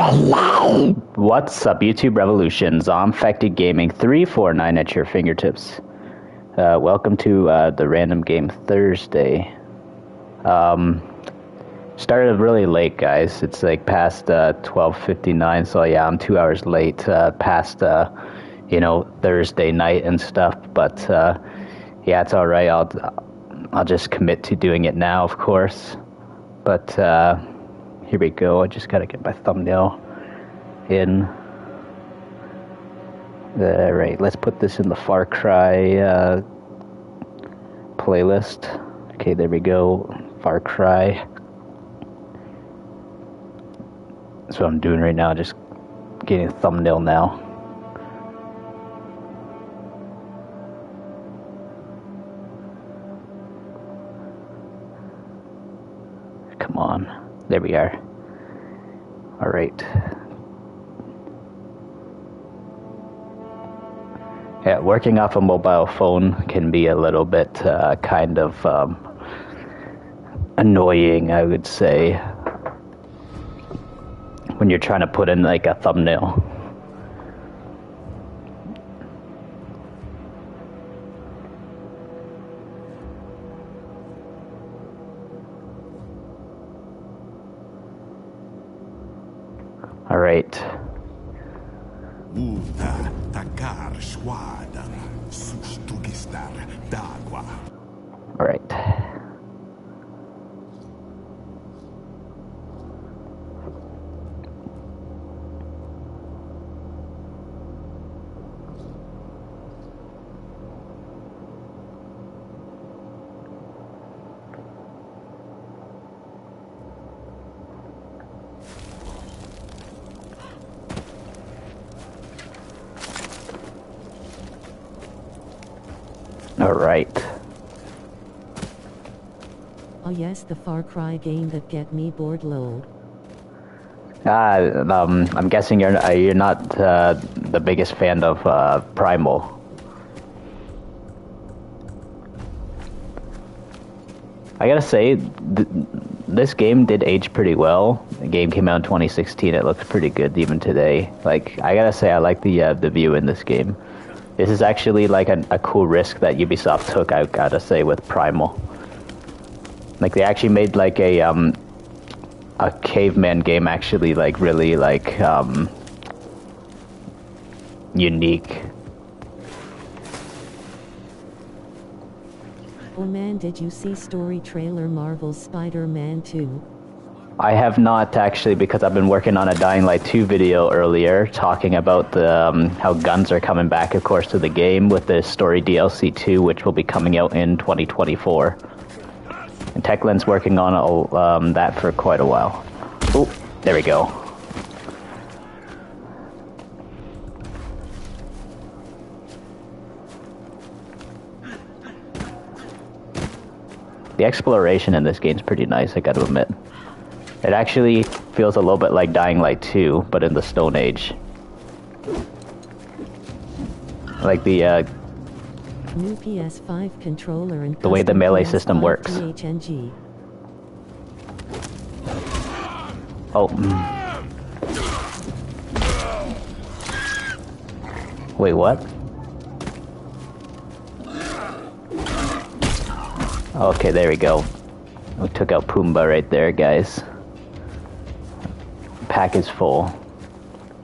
What's up, YouTube Revolution? Zombfected Gaming 349 at your fingertips. Welcome to the Random Game Thursday. Started really late, guys. It's like past 12:59, so yeah, I'm 2 hours late past Thursday night and stuff. But yeah, it's all right. I'll just commit to doing it now, of course. But here we go. I just gotta get my thumbnail in. Alright, let's put this in the Far Cry playlist. Okay, there we go. Far Cry. That's what I'm doing right now, just getting a thumbnail now. Come on. There we are. Alright. Yeah, working off a mobile phone can be a little bit kind of annoying, I would say, when you're trying to put in like a thumbnail. All right. All right. All right. Oh yes, the Far Cry game that get me bored lol. I'm guessing you're not the biggest fan of Primal. I gotta say, this game did age pretty well. The game came out in 2016. It looks pretty good even today. Like, I gotta say, I like the view in this game. This is actually like a cool risk that Ubisoft took, I gotta say, with Primal. Like, they actually made like a caveman game actually like really like unique. Oh man, did you see story trailer Marvel's Spider-Man 2? I have not actually, because I've been working on a Dying Light 2 video earlier talking about the how guns are coming back, of course, to the game with the story DLC 2, which will be coming out in 2024. And Techland's working on that for quite a while. Oh, there we go. The exploration in this game is pretty nice, I gotta admit. It actually feels a little bit like Dying Light 2, but in the Stone Age. Like the new PS5 controller and the way the melee system works. PHNG. Oh. Wait, what? Okay, there we go. We took out Pumbaa right there, guys. Pack is full.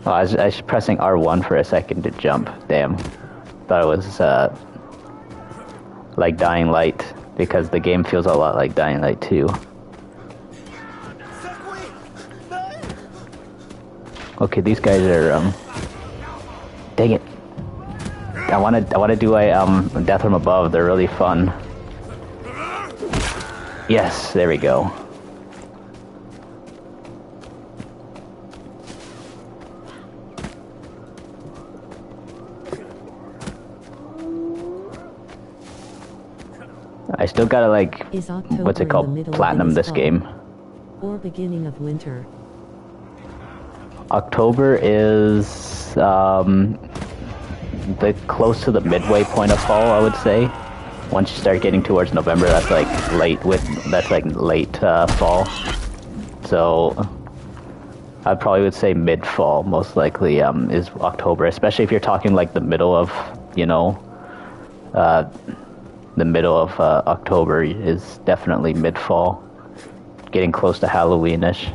Oh, I was pressing R1 for a second to jump. Damn. Thought it was like Dying Light, because the game feels a lot like Dying Light 2. Okay, these guys are dang it. I wanna do a Death from Above. They're really fun. Yes, there we go. I still gotta like, what's it called, platinum this game. Or beginning of winter. October is the close to the midway point of fall, I would say. Once you start getting towards November, that's like late fall. So I probably would say mid-fall, most likely, is October, especially if you're talking like the middle of, you know, uh, the middle of October is definitely mid-fall, getting close to Halloweenish.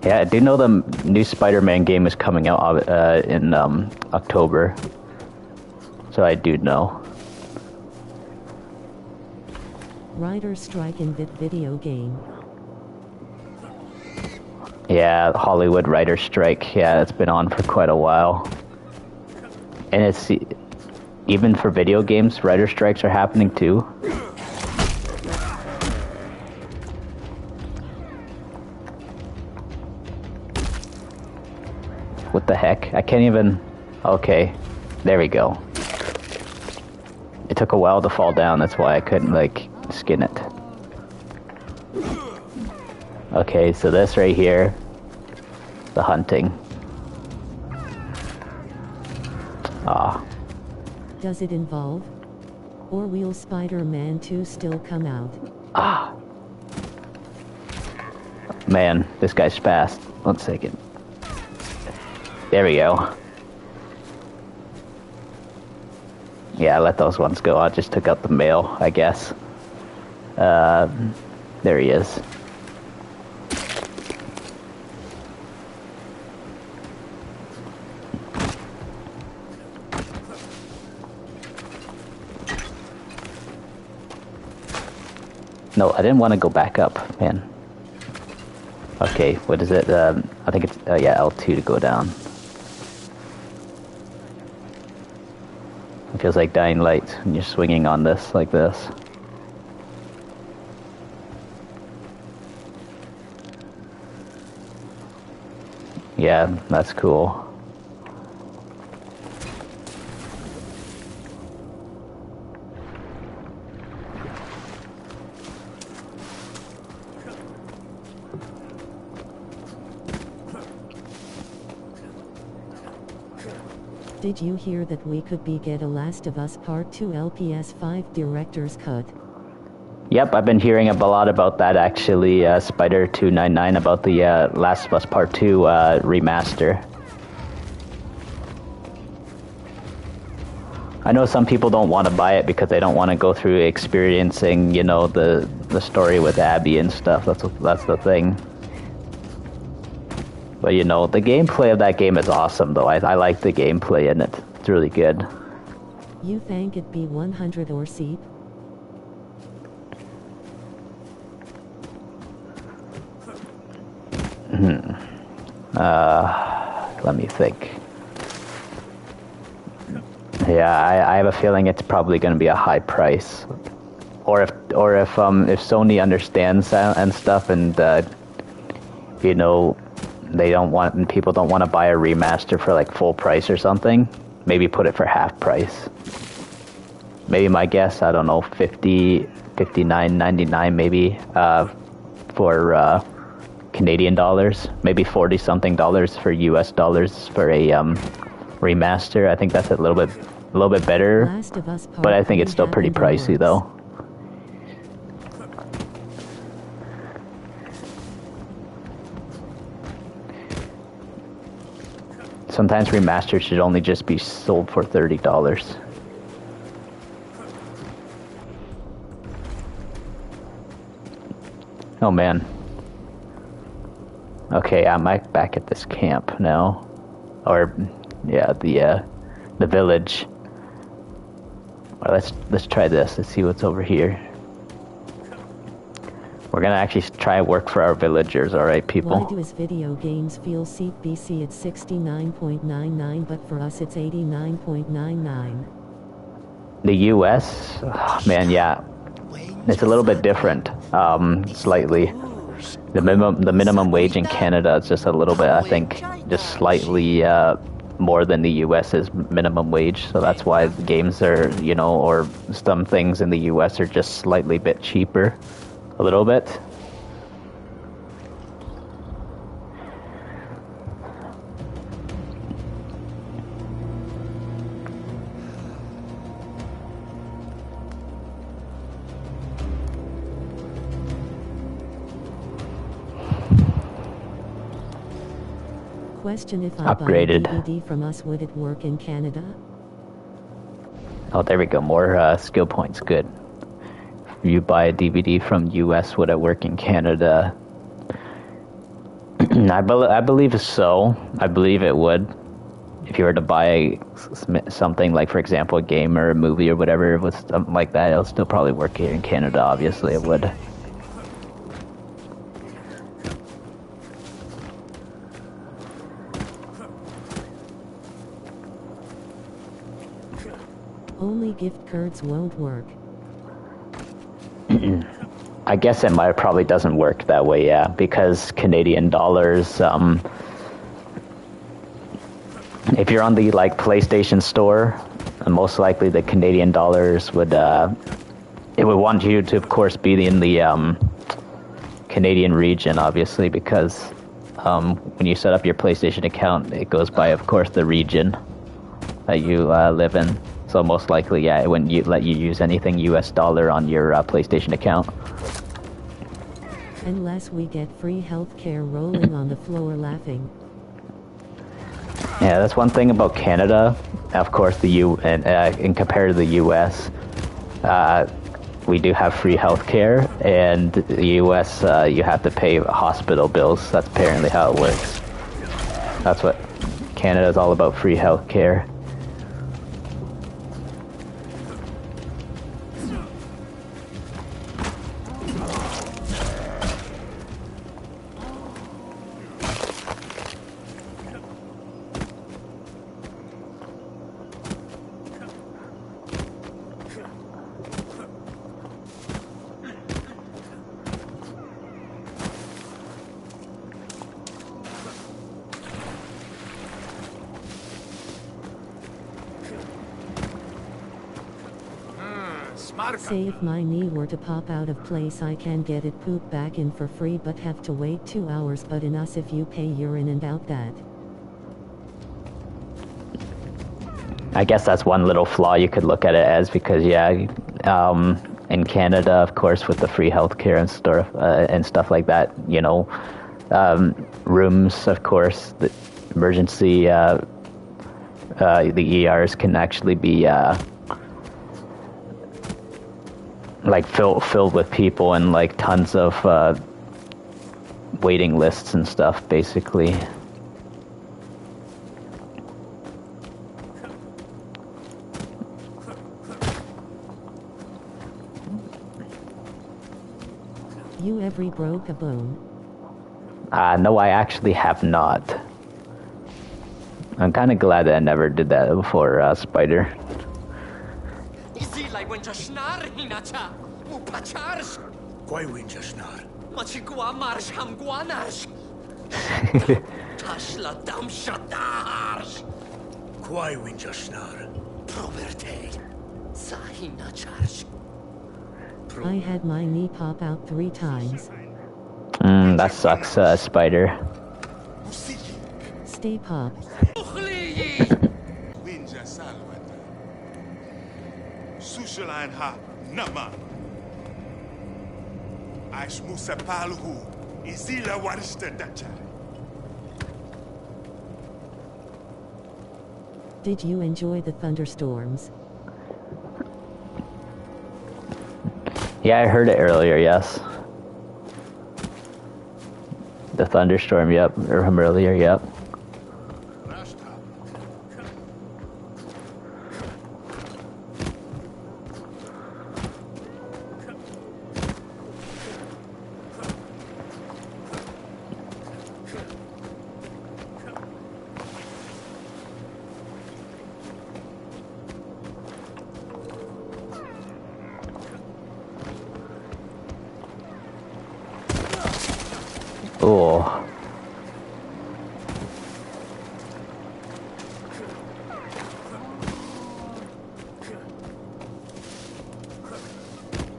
Yeah, I do know the new Spider-Man game is coming out in October, so I do know. Writer's strike in video game. Yeah, Hollywood writer strike. Yeah, it's been on for quite a while. And it's even for video games, writer strikes are happening too. What the heck? I can't even... Okay, there we go. It took a while to fall down, that's why I couldn't, like, skin it. Okay, so this right here, the hunting. Ah. Does it involve? Or will Spider-Man 2 still come out? Ah. Man, this guy's fast. 1 second. There we go. Yeah, I let those ones go. I just took out the mail, I guess. There he is. No, I didn't want to go back up, man. Okay, what is it? I think it's, yeah, L2 to go down. It feels like Dying Light when you're swinging on this, like this. Yeah, that's cool. Did you hear that we could get a Last of Us Part 2 LPS5 Director's Cut? Yep, I've been hearing a lot about that actually, Spider299, about the Last of Us Part 2 remaster. I know some people don't want to buy it because they don't want to go through experiencing, you know, the story with Abby and stuff. That's the thing. But you know, the gameplay of that game is awesome though. I like the gameplay in it. It's really good. You think it be 100 or seep? Let me think. Yeah, I have a feeling it's probably going to be a high price, or if Sony understands that and stuff, and you know, people don't want to buy a remaster for like full price or something. Maybe put it for half price. Maybe my guess, I don't know, $59.99 maybe for Canadian dollars. Maybe 40 something dollars for US dollars for a remaster. I think that's a little bit better, but I think it's still pretty pricey though. Sometimes remasters should only just be sold for $30. Oh man. Okay, I'm back at this camp now, or yeah, the village. Well, let's try this. Let's see what's over here. We're gonna actually try and work for our villagers, alright people? Why do his video games feel CBC at 69.99 but for us it's 89.99? The US? Oh, man, yeah. It's a little bit different, slightly. The minimum wage in Canada is just a little bit, I think, just slightly more than the US's minimum wage. So that's why the games are, you know, or some things in the US are just slightly bit cheaper. A little bit. Question: if I buy a DVD from us, would it work in Canada? Oh, there we go. More skill points. Good. If you buy a DVD from US, would it work in Canada? I believe so. I believe it would. If you were to buy something like, for example, a game or a movie or whatever, with something like that, it'll still probably work here in Canada. Obviously, it would. Only gift cards won't work. I guess it probably doesn't work that way, yeah, because Canadian dollars, if you're on the, like, PlayStation Store, most likely the Canadian dollars would, it would want you to, of course, be in the, Canadian region, obviously, because, when you set up your PlayStation account, it goes by, of course, the region that you, live in. So most likely, yeah, it wouldn't let you use anything US dollar on your PlayStation account. Unless we get free healthcare, rolling on the floor laughing. Yeah, that's one thing about Canada. Of course, in compared to the US, we do have free healthcare, and the US, you have to pay hospital bills. That's apparently how it works. That's what Canada is all about: free healthcare. Say if my knee were to pop out of place, I can get it pooped back in for free, but have to wait 2 hours. But in us, if you pay, you're in and out that. I guess that's one little flaw you could look at it as, because yeah, in Canada, of course, with the free healthcare and stuff like that, you know, rooms, of course, the emergency, the ERs can actually be like filled with people, and like tons of waiting lists and stuff, basically. You ever broke a bone? No, I actually have not. I'm kind of glad that I never did that before, Spider. I had my knee pop out 3 times. That sucks, Spider. Stay pop. Did you enjoy the thunderstorms? Yeah, I heard it earlier, yes. The thunderstorm, yep. From earlier, yep. Oh.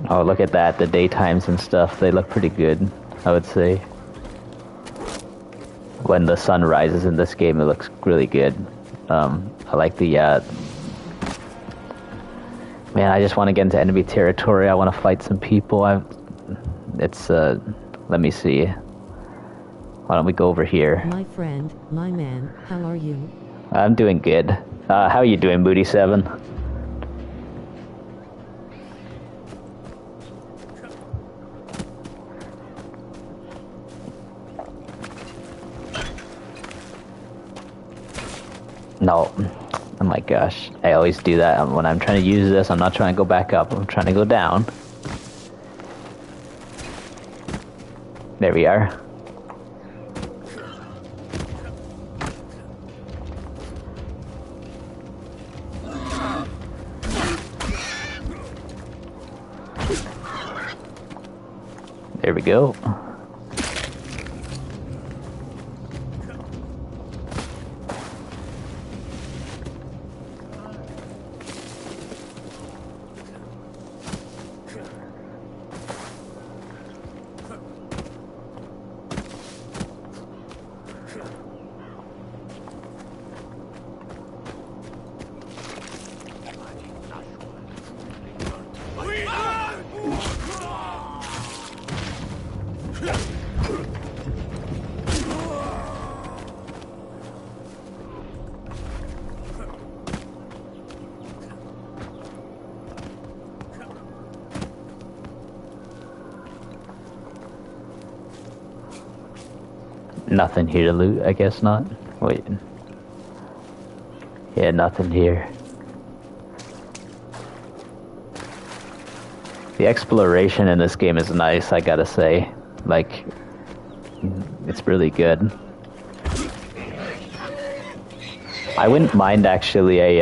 Oh, look at that. The daytimes and stuff, they look pretty good, I would say. When the sun rises in this game, it looks really good. I like the, man, I just want to get into enemy territory. I want to fight some people. Let me see. Why don't we go over here? My friend, my man, how are you? I'm doing good. How are you doing, Moody 7? No. Oh my gosh. I always do that. When I'm trying to use this, I'm not trying to go back up. I'm trying to go down. There we are. There we go. Nothing here to loot, I guess not. Wait. Yeah, nothing here. The exploration in this game is nice, I gotta say. Like, it's really good. I wouldn't mind actually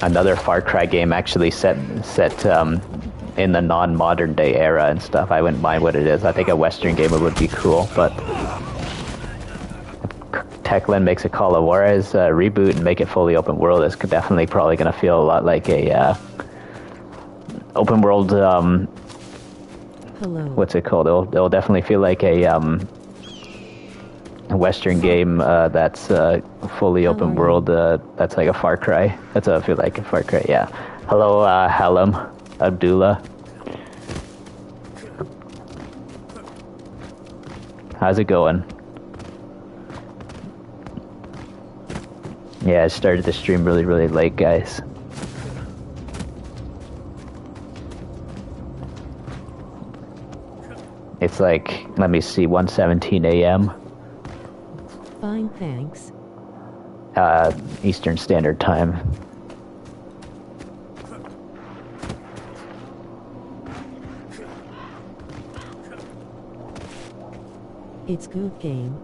another Far Cry game actually set in the non-modern day era and stuff. I wouldn't mind what it is. I think a Western game would be cool, but Techland makes a Call of Juarez reboot and make it fully open world, it's definitely probably going to feel a lot like a open world. Hello. What's it called? It'll definitely feel like a Western game that's fully open world. That's like a Far Cry. That's what I feel like a Far Cry. Yeah. Hello, Halam Abdullah. How's it going? Yeah, I started the stream really late, guys. It's like, let me see, 1:17 a.m. Fine, thanks. Eastern Standard Time. It's good game.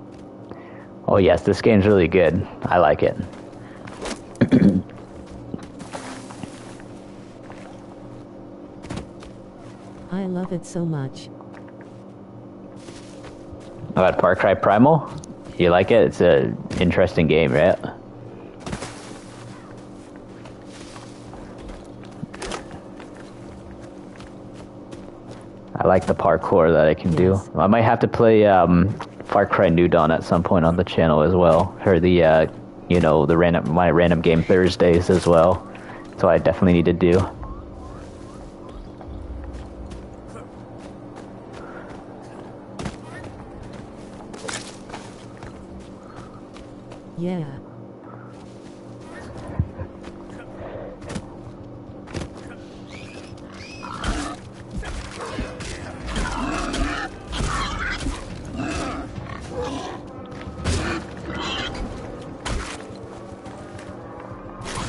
Oh yes, this game's really good. I like it. I love it so much. About Far Cry Primal? You like it? It's an interesting game, right? I like the parkour that I can do. I might have to play Far Cry New Dawn at some point on the channel as well. Or the, you know, the my random game Thursdays as well. So I definitely need to do. Yeah.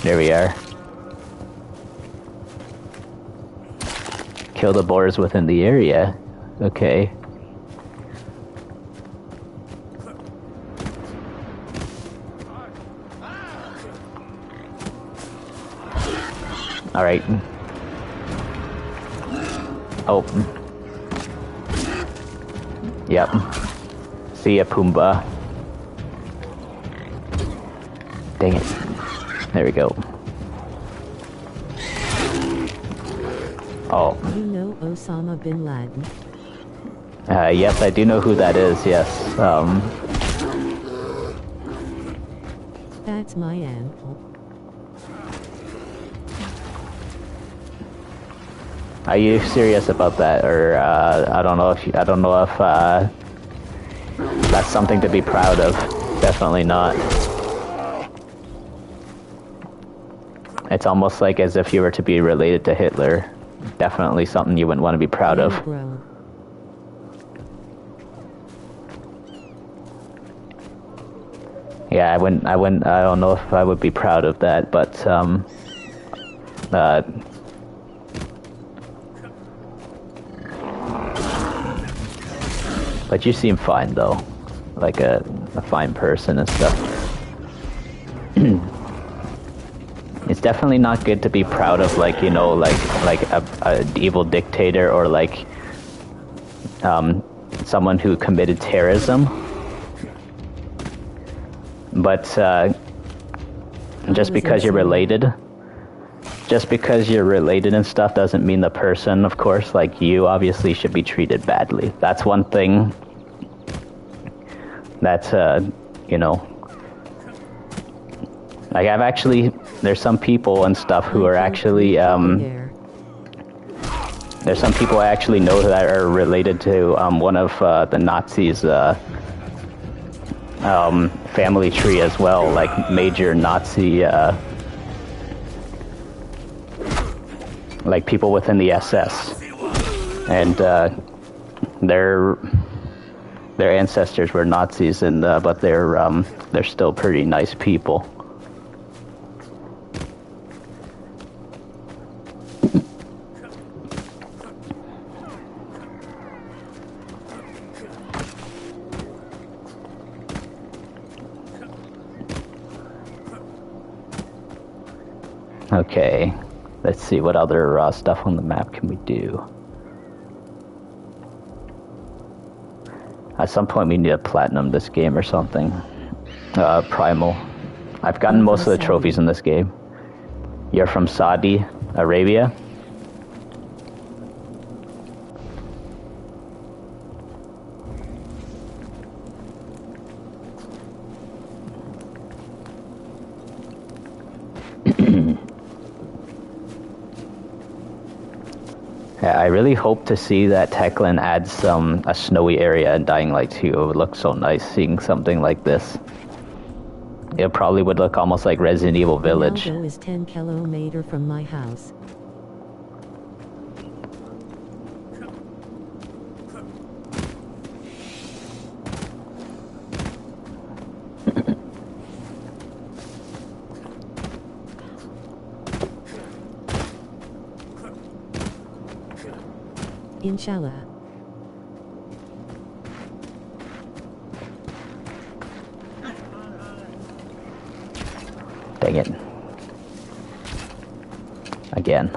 There we are. Kill the boars within the area. Okay. Alright. Oh. Yep. See ya, Pumbaa. Dang it. There we go. Oh. You know Osama bin Laden? Yes, I do know who that is, yes. That's my ankle. Are you serious about that, or I don't know if that's something to be proud of. Definitely not. It's almost like as if you were to be related to Hitler. Definitely something you wouldn't want to be proud of. Bro. Yeah, I don't know if I would be proud of that, but, but you seem fine, though. Like a fine person and stuff. It's definitely not good to be proud of, like, you know, like a evil dictator or, like, someone who committed terrorism. But, just because you're related and stuff doesn't mean the person, of course, like you, obviously should be treated badly. That's one thing that's, you know, like there's some people and stuff who are actually, there's some people I actually know that are related to, one of, the Nazis', family tree as well, like major Nazi, like people within the SS, and their ancestors were Nazis, and but they're still pretty nice people. Okay, let's see what other stuff on the map can we do. At some point we need to platinum this game or something. Primal. I've gotten most of the trophies in this game. You're from Saudi Arabia? Yeah, I really hope to see that Techland adds a snowy area in Dying Light 2. It would look so nice seeing something like this. It probably would look almost like Resident Evil Village. Ronaldo is 10 kilometers from my house. Inshallah. Dang it. Again.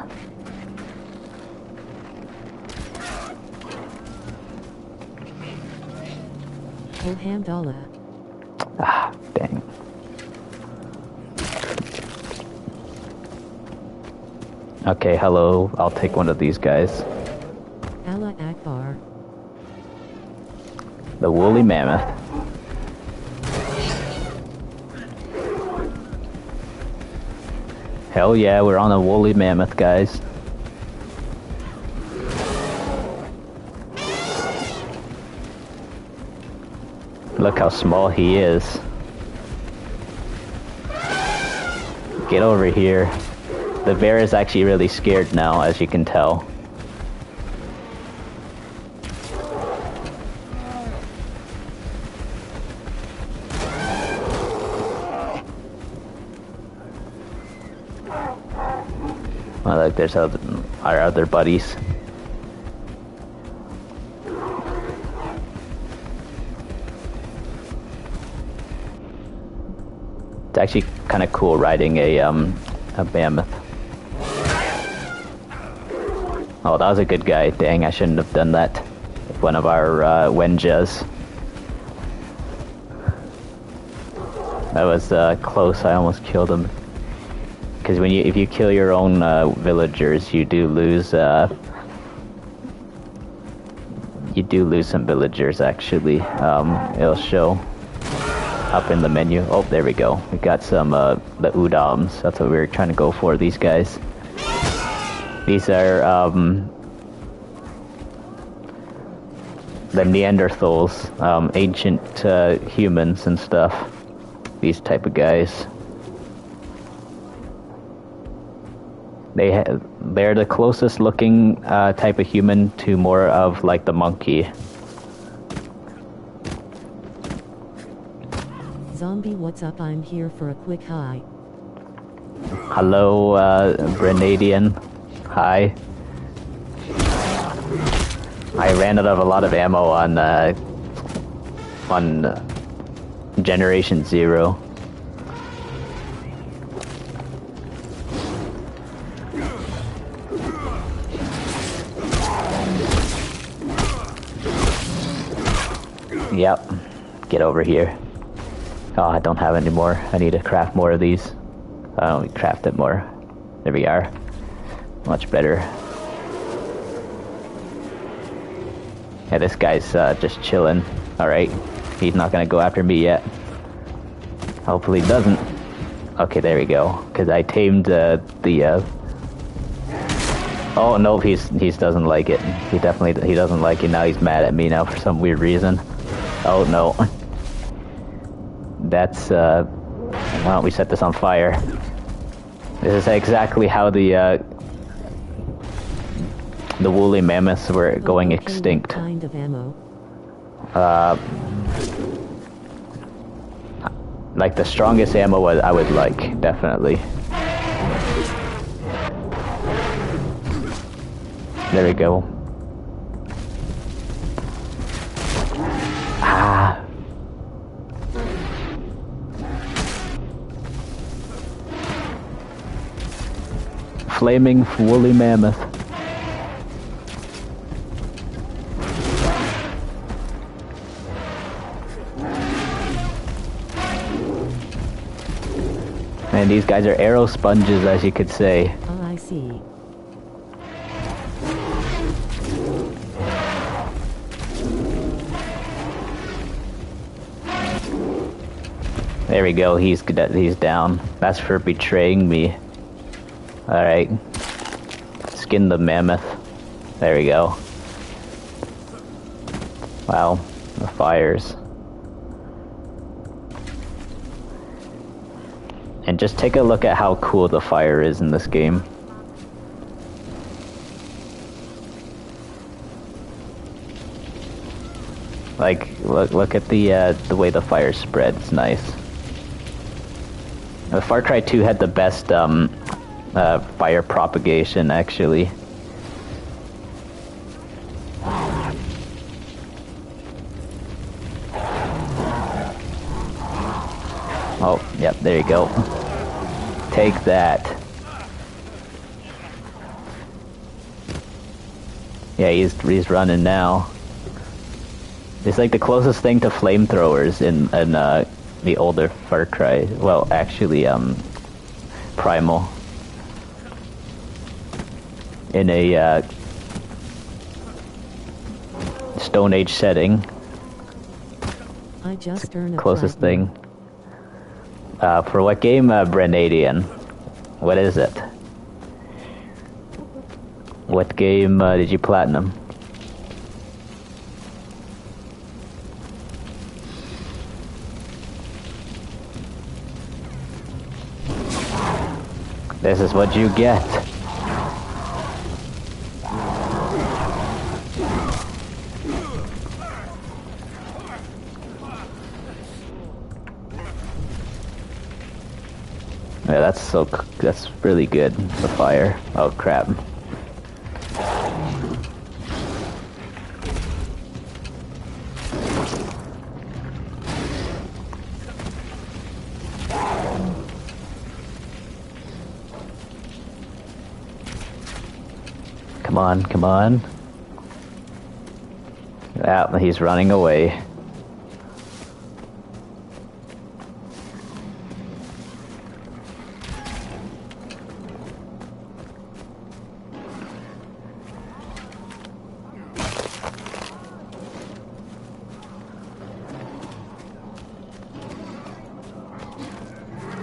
Alhamdulillah. Ah, dang. Okay, hello. I'll take one of these guys. Allah Akbar. The woolly mammoth. Hell yeah, we're on a woolly mammoth, guys. Look how small he is. Get over here. The bear is actually really scared now, as you can tell. Oh, look, there's our other buddies. It's actually kind of cool riding a mammoth. Oh, that was a good guy. Dang, I shouldn't have done that. One of our Wenjas. That was close. I almost killed him. Because if you kill your own villagers, you do lose some villagers. Actually, it'll show up in the menu. Oh, there we go. We got some the udams. That's what we were trying to go for. These guys. These are the Neanderthals, ancient humans and stuff. These type of guys. They're the closest looking type of human to more of like the monkey. Zombie, what's up? I'm here for a quick hi. Hello, Grenadian. Hi. I ran out of a lot of ammo on Generation Zero. Yep. Get over here. Oh, I don't have any more. I need to craft more of these. We craft it more. There we are. Much better. Yeah, this guy's just chilling. Alright. He's not gonna go after me yet. Hopefully he doesn't. Okay, there we go. Because I tamed Oh, no, he doesn't like it. He doesn't like it. Now he's mad at me now for some weird reason. Oh, no. That's, why don't we set this on fire? This is exactly how the woolly mammoths were going extinct. What kind of ammo? Like the strongest ammo I would like, definitely. There we go. Ah. Flaming woolly mammoth. Man, these guys are arrow sponges, as you could say. Oh, I see. There we go, he's down. That's for betraying me. Alright. Skin the mammoth. There we go. Wow, the fires. And just take a look at how cool the fire is in this game. Like, look at the way the fire spreads. Nice. Far Cry 2 had the best fire propagation, actually. Oh, yep, there you go. Take that. Yeah, he's running now. It's like the closest thing to flamethrowers in the older Far Cry. Well, actually, Primal. In a Stone Age setting. I just earned a Closest platinum. thing. For what game? Brenadian. What is it? What game did you platinum? This is what you get. Yeah, that's really good. The fire. Oh crap. Come on, come on. Ah, he's running away.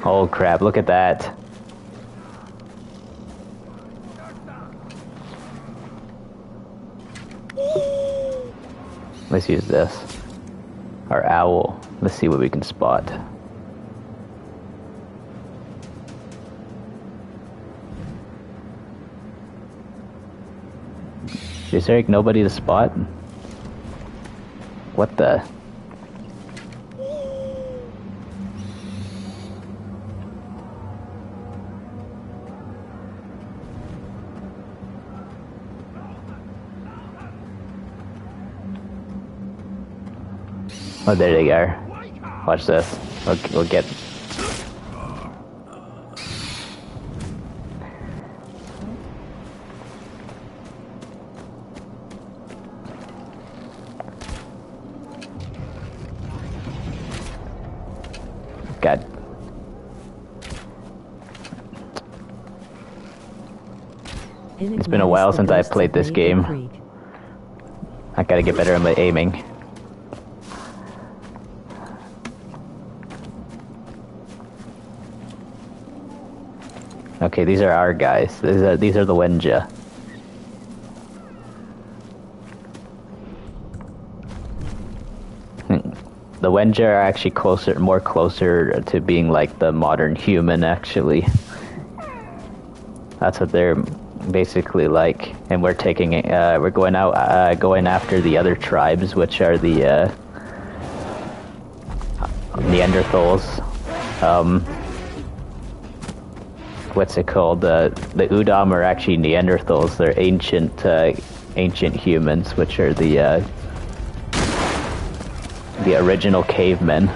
Oh crap, look at that. Let's use this. Our owl. Let's see what we can spot. Is there nobody to spot? What the? Oh, there they are. Watch this. We'll get... God. It's been a while since I've played this game. I gotta get better at my aiming. Okay, these are our guys. These are the Wenja. The Wenja are actually more closer to being like the modern human, actually. That's what they're basically like. And we're going after the other tribes, which are the Neanderthals. What's it called? The Udam are actually Neanderthals. They're ancient humans, which are the original cavemen.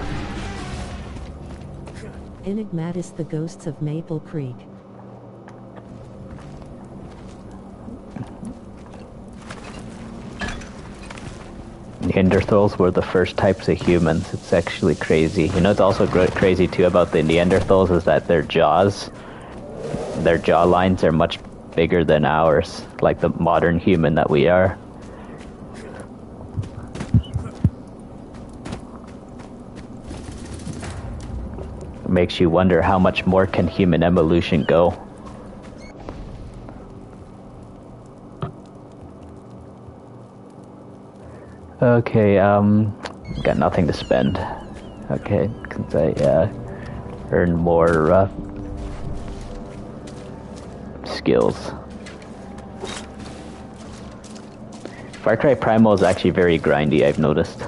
Enigmatis, the ghosts of Maple Creek. Neanderthals were the first types of humans. It's actually crazy. You know, it's also crazy too about the Neanderthals is that their jaw lines are much bigger than ours, like the modern human that we are. It makes you wonder how much more can human evolution go. Okay, got nothing to spend. Okay, since I earn more skills. Far Cry Primal is actually very grindy, I've noticed.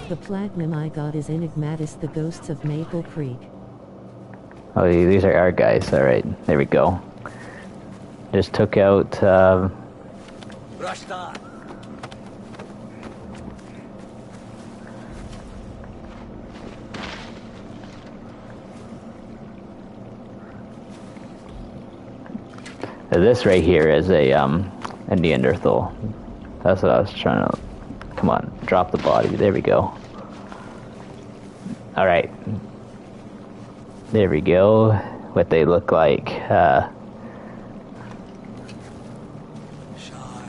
The platinum I got is Enigmatis, the ghosts of Maple Creek. Oh, these are our guys. Alright, there we go. Just took out, this right here is a Neanderthal. That's what I was trying to... Come on, drop the body. There we go. Alright. There we go. What they look like.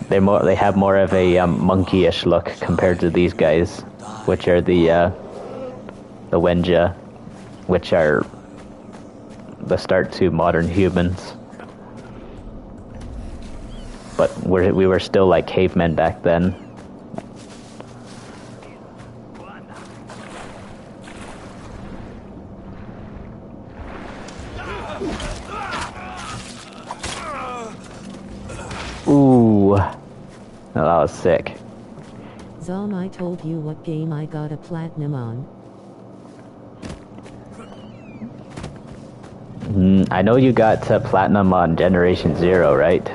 They have more of a monkeyish look compared to these guys, which are the Wenja, which are the start to modern humans. But we were still like cavemen back then. Ooh, no, that was sick. Zom, I told you what game I got a platinum on. I know you got platinum on Generation Zero, right?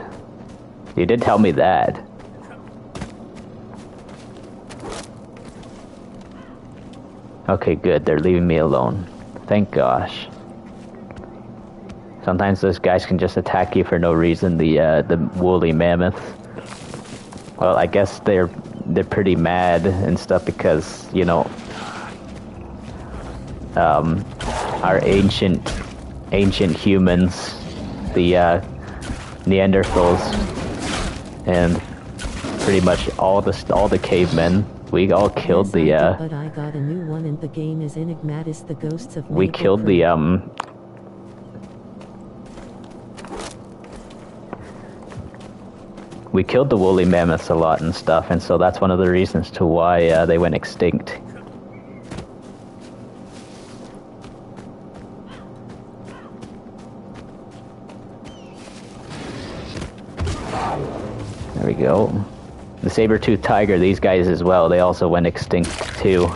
You did tell me that. Okay, good. They're leaving me alone. Thank gosh. Sometimes those guys can just attack you for no reason. The woolly mammoths. Well, I guess they're pretty mad and stuff because, you know, our ancient humans the Neanderthals and pretty much all the cavemen. We all killed the. But I got a new one, and the game is Enigmatis: The Ghosts of We Maple killed Creek. the We killed the woolly mammoths a lot and stuff, and so that's one of the reasons to why they went extinct. There we go. The saber-toothed tiger, these guys as well, they also went extinct too.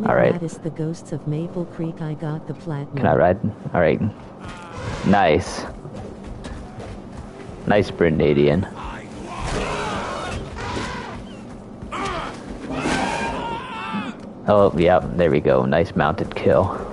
Alright. Enigmatis: The Ghosts of Maple Creek. I got the platinum. Can I ride? Alright. Nice. Nice Brenadian. Oh, yeah, there we go. Nice mounted kill.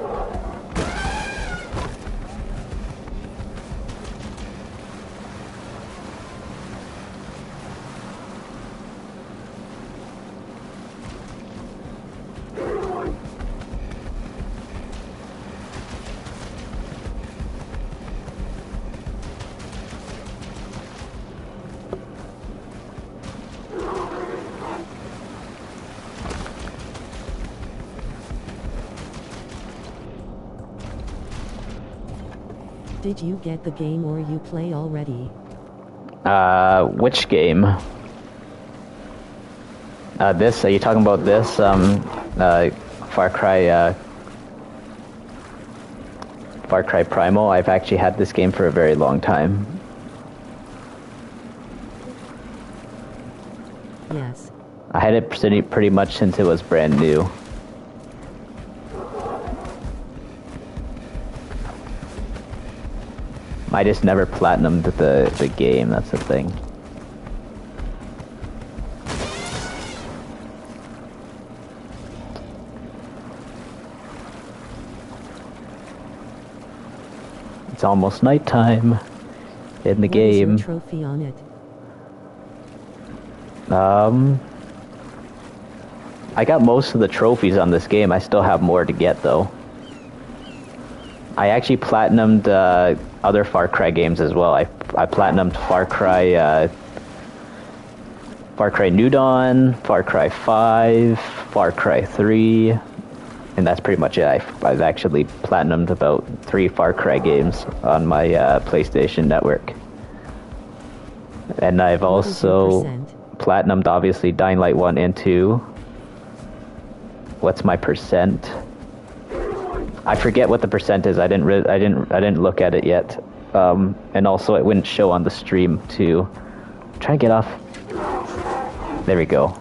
Did you get the game or you play already? Which game? This, are you talking about this? Far Cry Primal? I've actually had this game for a very long time. Yes. I had it pretty much since it was brand new. I just never platinumed the game, that's the thing. It's almost nighttime in the game. What is your trophy on it? I got most of the trophies on this game. I still have more to get though. I actually platinumed other Far Cry games as well. I platinumed Far Cry New Dawn, Far Cry 5, Far Cry 3, and that's pretty much it. I've actually platinumed about 3 Far Cry games on my PlayStation Network. And I've also platinumed obviously Dying Light 1 and 2. What's my percent? I forget what the percent is. I didn't look at it yet. And also it wouldn't show on the stream too. Try and get off. There we go.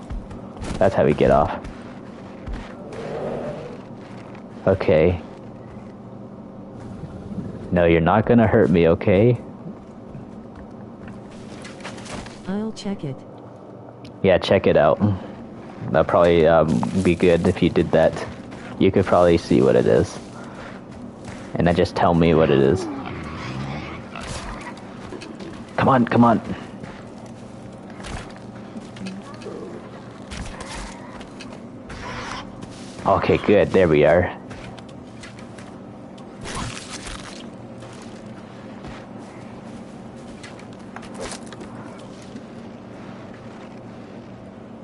That's how we get off. Okay. No, you're not gonna hurt me, okay? I'll check it. Yeah, check it out. That'll probably be good if you did that. You could probably see what it is. And then just tell me what it is. Come on, come on. Okay, good. There we are.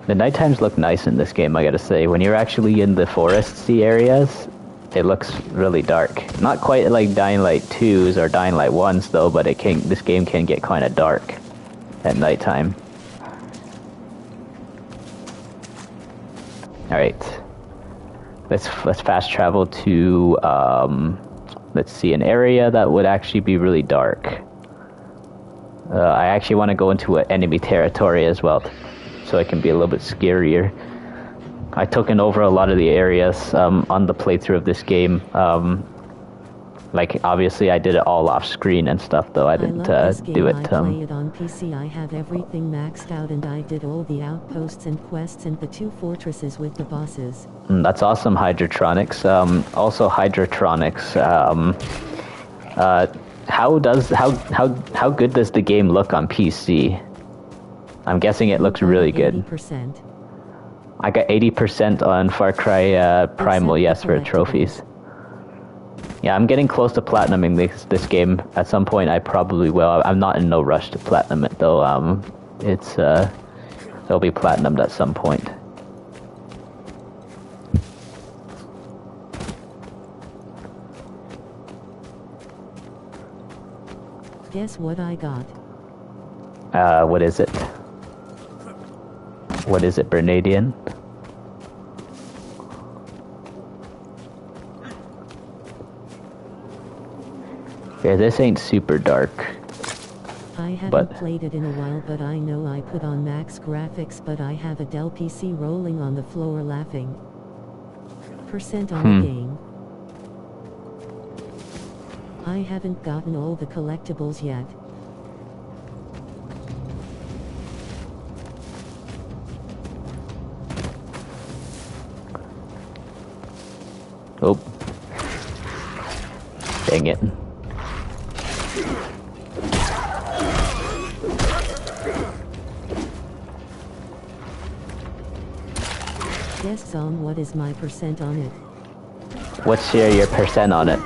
The night times look nice in this game, I gotta say. When you're actually in the foresty areas, it looks really dark. Not quite like Dying Light 2s or Dying Light 1s though, but this game can get kind of dark at nighttime. Alright. Let's fast travel to, let's see, an area that would actually be really dark. I actually want to go into an enemy territory as well, so it can be a little bit scarier. I took over a lot of the areas on the playthrough of this game. Like, obviously I did it all off screen and stuff, though I didn't do it. I play it on PC. I have everything maxed out, and I did all the outposts and quests and the 2 fortresses with the bosses. That's awesome, Hydrotronics. Also, Hydrotronics. How good does the game look on PC? I'm guessing it looks really good. 80%. I got 80% on Far Cry Primal, yes, for trophies. Yeah, I'm getting close to platinuming this game. At some point, I probably will. I'm not in no rush to platinum it, though. It'll be platinumed at some point. Guess what I got? What is it? What is it, Bernadian? Yeah, this ain't super dark. I haven't played it in a while, but I know I put on max graphics, but I have a Dell PC rolling on the floor laughing. Percent on the game. I haven't gotten all the collectibles yet. Oh. Dang it. Guess on what is my percent on it? What's your percent on it?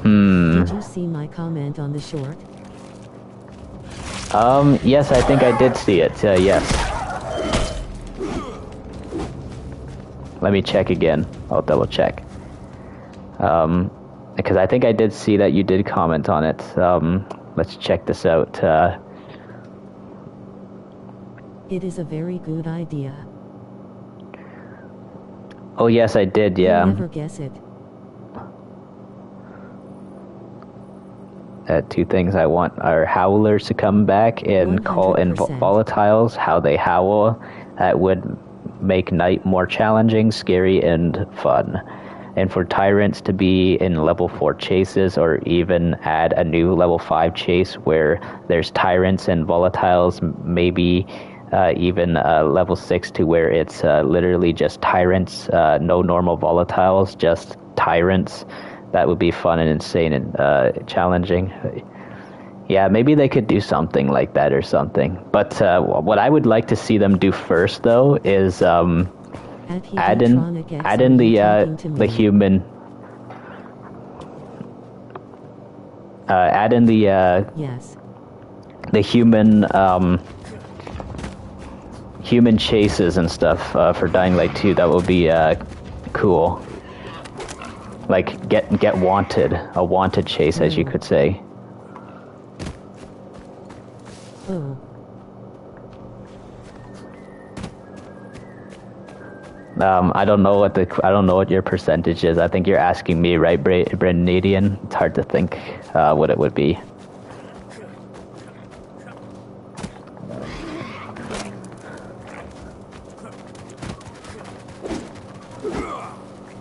Did you see my comment on the short? Yes, I think I did see it. Yes. Let me check again. I'll double check. Because I think I did see that you did comment on it. Let's check this out. It is a very good idea. Oh yes, I did, yeah. You'll never guess it. Two things I want are howlers to come back and call in volatiles, how they howl. That would make night more challenging, scary, and fun. And for tyrants to be in level 4 chases, or even add a new level 5 chase where there's tyrants and volatiles, maybe even level 6 to where it's literally just tyrants, no normal volatiles, just tyrants. That would be fun and insane and challenging. Yeah, maybe they could do something like that or something. But what I would like to see them do first, though, is add in the human. Add in the yes. The human chases and stuff for Dying Light 2. That would be cool. Like get wanted, a wanted chase, as you could say. Oh. I don't know what your percentage is. I think you're asking me, right, Brenadian? It's hard to think what it would be.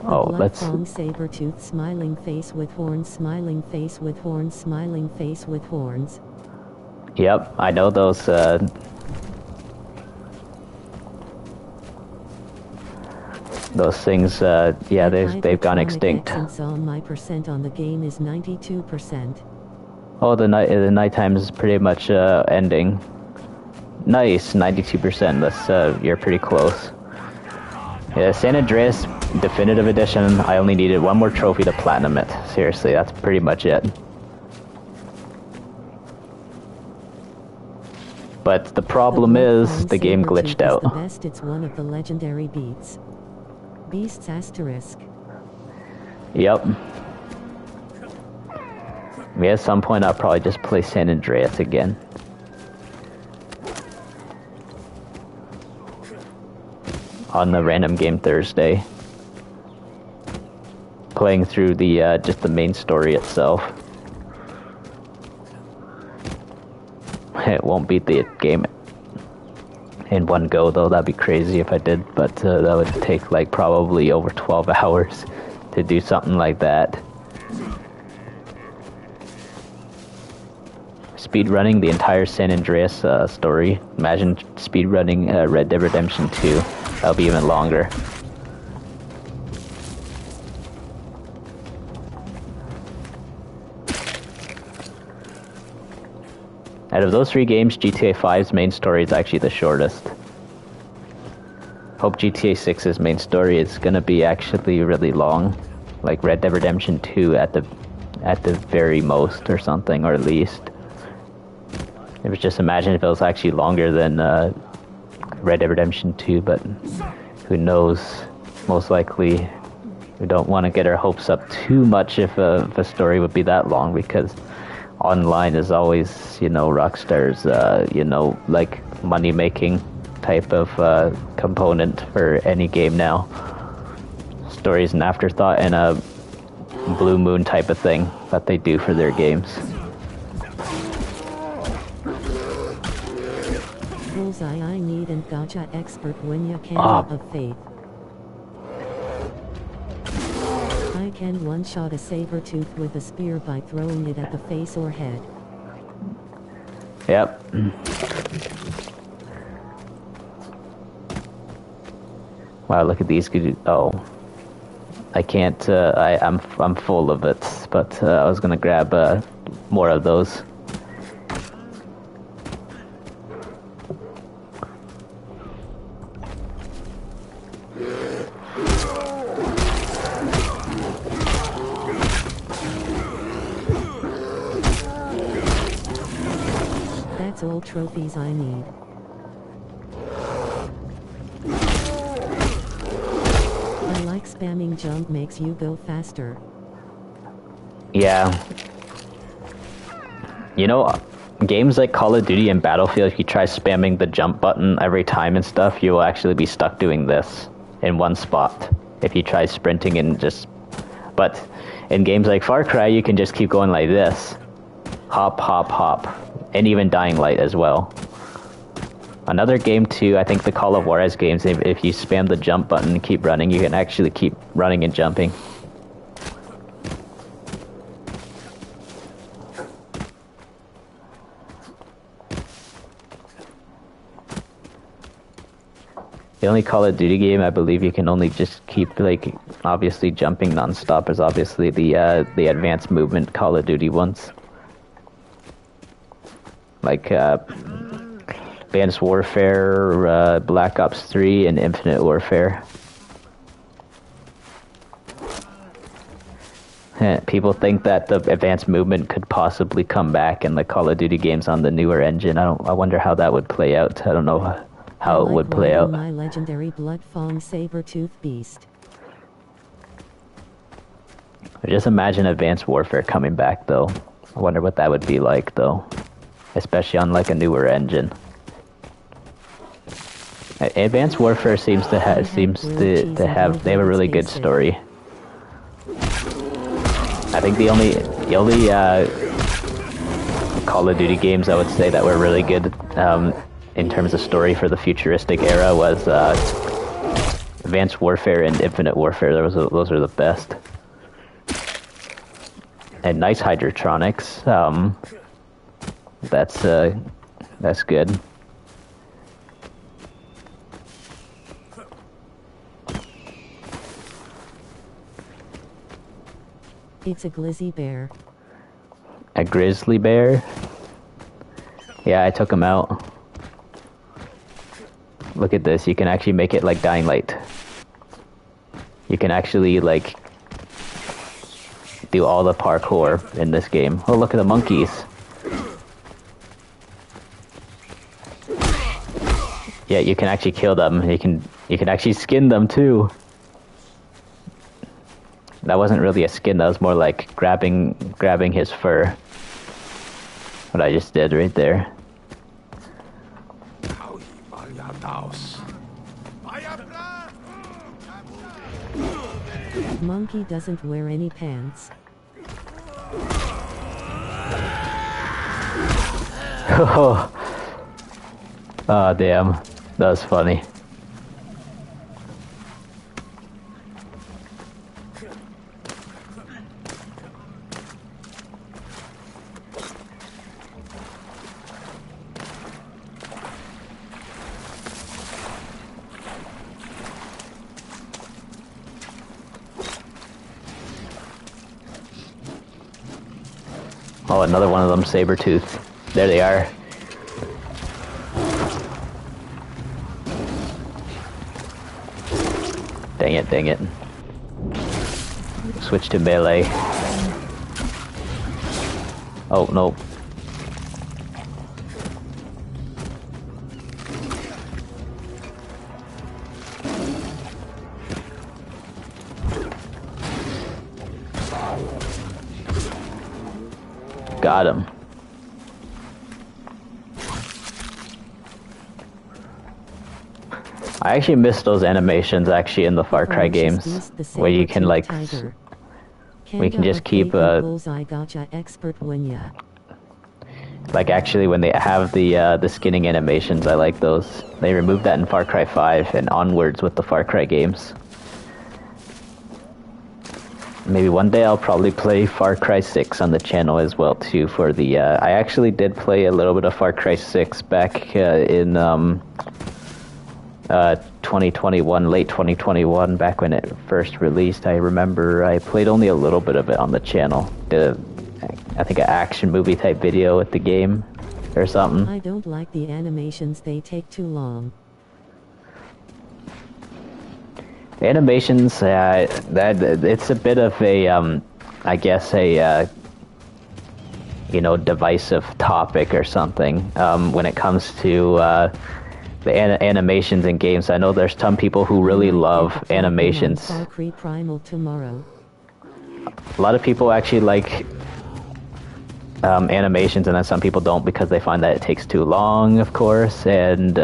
Oh, let's. Saber-tooth, smiling face with horns, smiling face with horns, smiling face with horns. Yep, I know those. Those things. Yeah, they've gone extinct. My percent on the game is 92%. Oh, the nighttime is pretty much ending. Nice, 92%. That's you're pretty close. Yeah, San Andreas Definitive Edition, I only needed one more trophy to platinum it. Seriously, that's pretty much it. But the problem is, the game glitched out. The best, it's one of the legendary beats. Beasts asterisk. Yep. Maybe at some point I'll probably just play San Andreas again. On the random game Thursday. Playing through the just the main story itself. It won't beat the game in one go though. That'd be crazy if I did, but that would take like probably over 12 hours to do something like that. Speedrunning the entire San Andreas story. Imagine speedrunning Red Dead Redemption 2. That'll be even longer. Out of those 3 games, GTA 5's main story is actually the shortest. Hope GTA 6's main story is gonna be actually really long, like Red Dead Redemption 2 at the very most or something, or least. It was just imagine if it was actually longer than Red Dead Redemption 2, but who knows? Most likely, we don't want to get our hopes up too much if a story would be that long, because online is always, you know, Rockstar's, you know, like money-making type of component for any game now. Story's an afterthought and a Blue Moon type of thing that they do for their games. Bullseye, I need and gotcha expert when you can of faith. I can one-shot a saber tooth with a spear by throwing it at the face or head. Yep. Wow, look at these good. Oh, I can't. I'm full of it, but I was gonna grab more of those. That's all trophies I need. I like spamming jump, makes you go faster. Yeah. You know, games like Call of Duty and Battlefield, if you try spamming the jump button every time and stuff, you will actually be stuck doing this in one spot. If you try sprinting and just... But in games like Far Cry, you can just keep going like this. Hop, hop, hop. And even Dying Light as well. Another game too, I think the Call of Juarez games, if you spam the jump button and keep running, you can actually keep running and jumping. The only Call of Duty game I believe you can only just keep, like, obviously jumping non-stop is obviously the advanced movement Call of Duty ones. Like, Advanced Warfare, Black Ops 3, and Infinite Warfare. People think that the advanced movement could possibly come back in the Call of Duty games on the newer engine. I wonder how that would play out. I don't know how it would play out. My legendary Bloodfang Saber-tooth Beast. Just imagine Advanced Warfare coming back, though. I wonder what that would be like, though. Especially on, like, a newer engine. Advanced Warfare seems to have they have a really good story. I think the only Call of Duty games I would say that were really good in terms of story for the futuristic era was Advanced Warfare and Infinite Warfare. Those are the best. And nice hydrotronics. That's good. It's a glizzy bear. A grizzly bear? Yeah, I took him out. Look at this, you can actually make it like Dying Light. You can actually, like, do all the parkour in this game. Oh, look at the monkeys. Yeah, you can actually kill them. You can actually skin them too. That wasn't really a skin, that was more like grabbing his fur. What I just did right there. Monkey doesn't wear any pants. Oh, damn. That was funny. Oh, another one of them saber-tooth. There they are. Dang it, dang it. Switch to melee. Oh, no. Got him. I actually miss those animations actually in the Far Cry games, where you can like, we can just keep like actually when they have the skinning animations, I like those. They removed that in Far Cry 5 and onwards with the Far Cry games. Maybe one day I'll probably play Far Cry 6 on the channel as well too for the, I actually did play a little bit of Far Cry 6 back in 2021, late 2021, back when it first released. I remember I played only a little bit of it on the channel. Did I think an action movie type video with the game or something. I don't like the animations, they take too long. Animations, that it's a bit of a, I guess a, you know, divisive topic or something when it comes to the animations in games. I know there's some people who really love animations. Primal tomorrow. A lot of people actually like animations, and then some people don't because they find that it takes too long, of course. And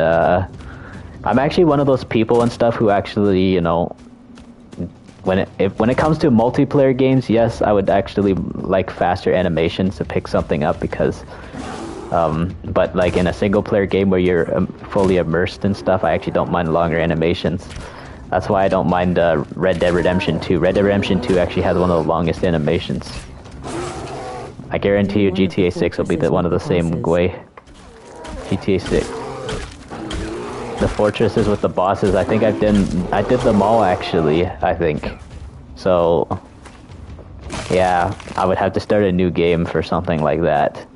I'm actually one of those people and stuff who actually, you know, when it comes to multiplayer games, yes, I would actually like faster animations to pick something up because, but like in a single player game where you're fully immersed and stuff, I actually don't mind longer animations. That's why I don't mind Red Dead Redemption 2. Red Dead Redemption 2 actually has one of the longest animations. I guarantee you GTA 6 will be one of the same way. GTA 6. The fortresses with the bosses, I think I did them all actually, I think. So, yeah, I would have to start a new game for something like that.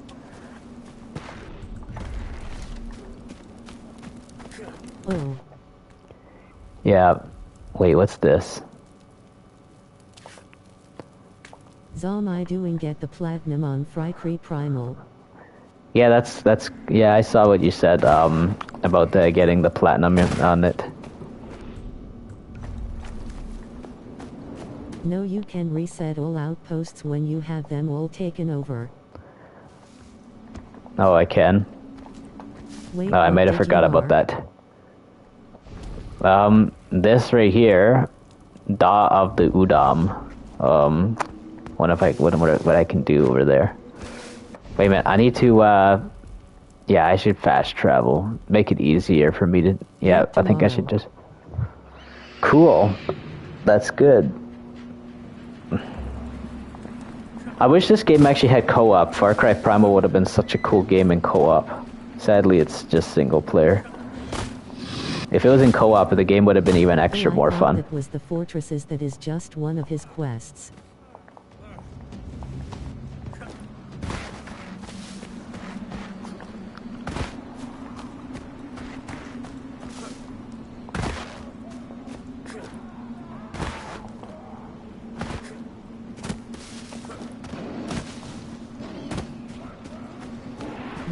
Oh. Yeah, wait, what's this? Zom I doing get the platinum on Fry Cree Primal. Yeah, that's yeah, I saw what you said about getting the platinum on it. No, you can reset all outposts when you have them all taken over. Oh, I can. Wait, Oh, I might have forgot about that. This right here, Da of the Udam. What I can do over there. Wait a minute, I need to, yeah, I should fast travel. Make it easier for me to, yeah, I think I should just... Cool. That's good. I wish this game actually had co-op. Far Cry Primal would have been such a cool game in co-op. Sadly, it's just single player. If it was in co-op, the game would have been even extra more fun. It was the fortresses that is just one of his quests.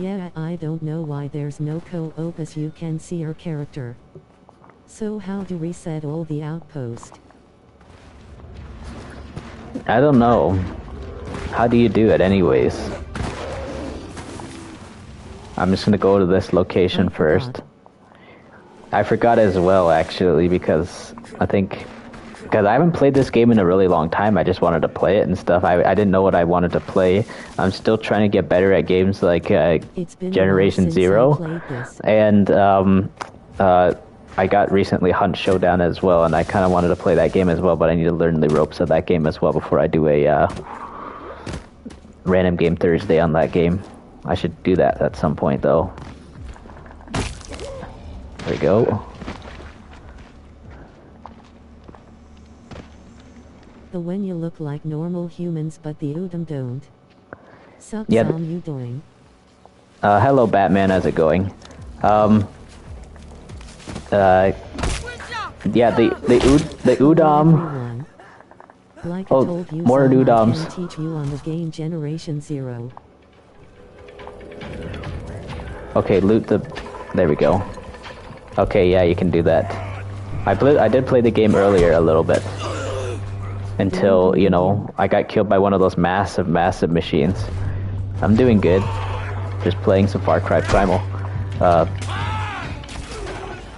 Yeah, I don't know why there's no co-op as you can see your character. So how to reset all the outposts? I don't know. How do you do it anyways? I'm just gonna go to this location first. I forgot as well actually because I haven't played this game in a really long time. I just wanted to play it and stuff. I didn't know what I wanted to play. I'm still trying to get better at games like Generation Zero. And I got recently Hunt Showdown as well, and I kind of wanted to play that game as well, but I need to learn the ropes of that game as well before I do a random game Thursday on that game. I should do that at some point though. There we go. The when you look like normal humans but the Udam don't. Sup, yep. Zom, you doing? Hello Batman, how's it going? Yeah, the Udam. Like I told you, more son, Udams. I can teach you on the game Generation 0. Okay, loot the... There we go. Okay, yeah, you can do that. I did play the game earlier a little bit. Until, you know, I got killed by one of those massive machines. I'm doing good. Just playing some Far Cry Primal.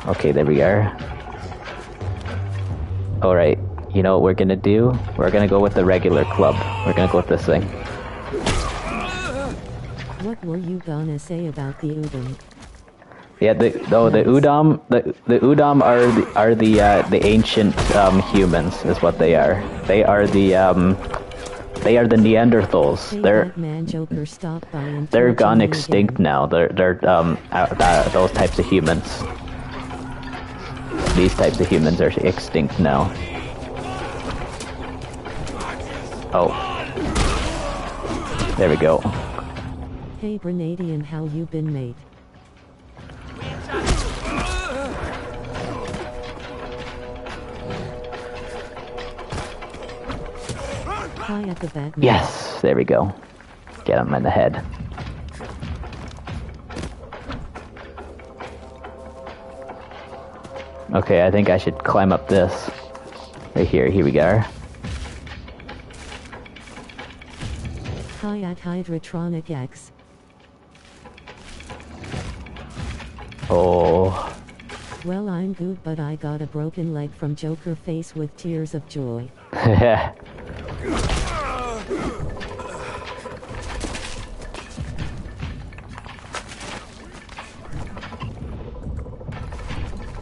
Okay, there we are. Alright, you know what we're gonna do? We're gonna go with the regular club. We're gonna go with this thing. What were you gonna say about the Udam? Yeah, the Udam, the Udam are the ancient humans, is what they are. They are the Neanderthals. They're gone extinct now. They're those types of humans. These types of humans are extinct now. Oh, there we go. Hey Grenadian, how you been, mate? Hi at the back. Yes, there we go. Get him in the head. Okay, I think I should climb up this. Right here, here we go. Hi at Hydrotronic X. Oh. Well, I'm good, but I got a broken leg from Joker face with tears of joy.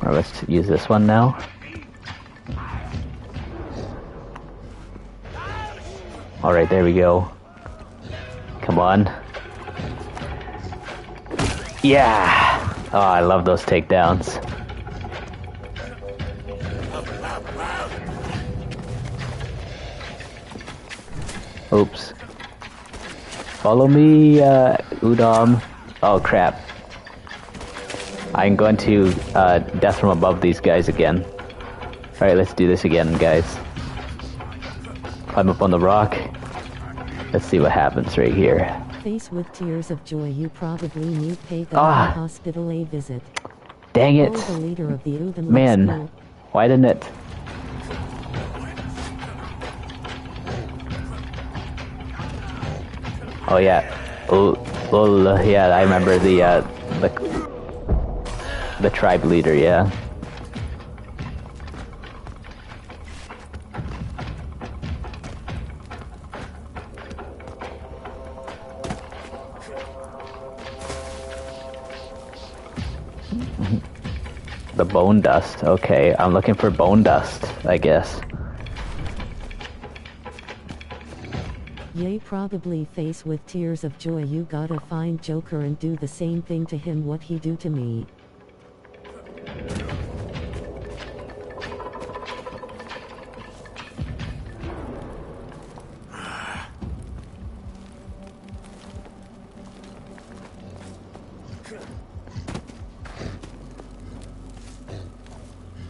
Alright, let's use this one now. Alright, there we go. Come on. Yeah! Oh, I love those takedowns. Oops. Follow me, Udam. Oh, crap. I'm going to death from above these guys again. Alright, let's do this again, guys. Climb up on the rock. Let's see what happens right here. Face with tears of joy, you probably need pay the hospital a visit. Dang it. The leader of the Udam Man, why didn't it? Oh yeah. Oh, yeah, I remember the tribe leader, yeah. The bone dust. Okay, I'm looking for bone dust, I guess. Yay, probably face with tears of joy, you gotta find Joker and do the same thing to him what he do to me.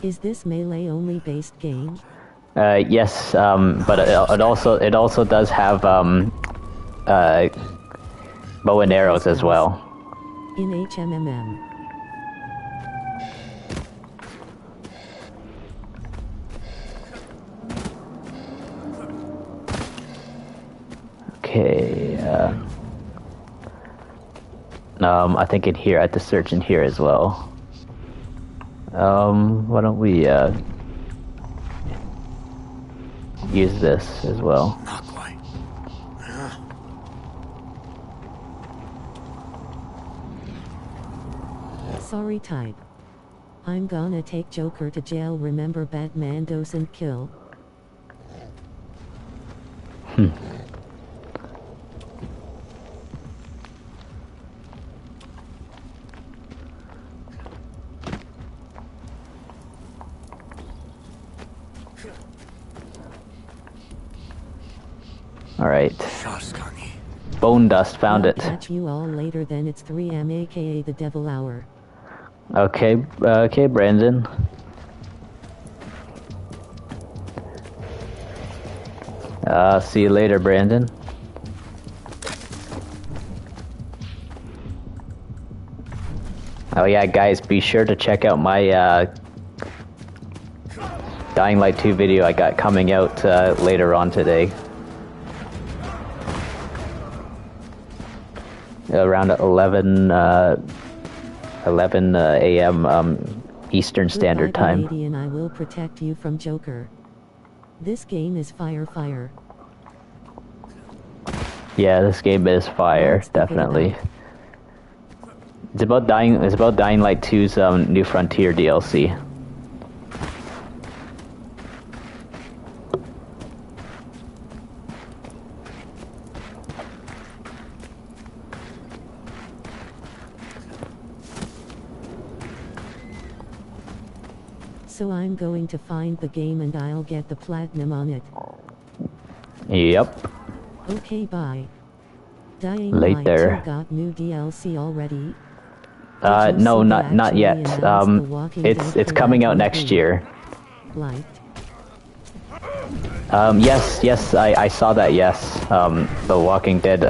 Is this melee only based game? Yes, but it also does have bow and arrows as well. In HMMM. Okay. I think in here I have to search in here as well. Why don't we use this as well? Not quite. Sorry, type. I'm gonna take Joker to jail. Remember, Batman doesn't kill. All right. Bone dust, found it. Catch you all later. Then it's 3 am, aka the Devil Hour. Okay, okay, Brandon. See you later, Brandon. Oh yeah, guys, be sure to check out my Dying Light 2 video I got coming out later on today. Around 11 a.m. Eastern Standard Time. And I will protect you from Joker. This game is fire. Yeah, this game is fire, definitely. It's about Dying Light 2's New Frontier DLC. So I'm going to find the game and I'll get the platinum on it. Yep. Okay, bye. Dying Light 2 got new DLC already? No, not yet. It's coming out next year. Yes, I saw that, yes. The Walking Dead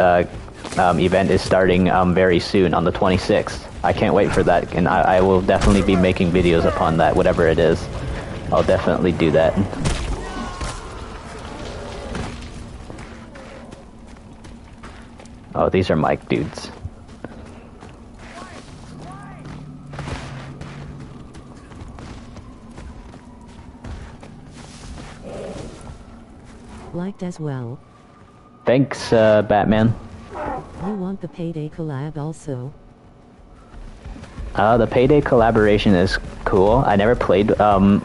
event is starting very soon on the 26th. I can't wait for that, and I will definitely be making videos upon that, whatever it is. I'll definitely do that. Oh, these are Mike dudes. Liked as well. Thanks, Batman. You want the Payday collab also? The Payday collaboration is cool. I never played, well,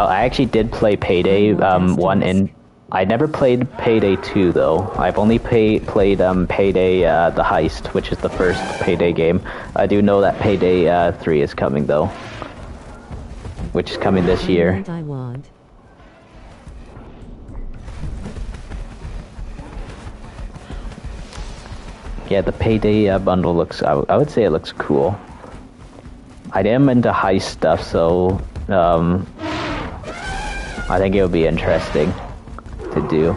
I actually did play Payday 1 and I never played Payday 2 though. I've only played Payday the Heist, which is the first Payday game. I do know that Payday 3 is coming though, which is coming this year. I want. Yeah, the Payday bundle looks, I would say it looks cool. I am into heist stuff, so I think it would be interesting to do.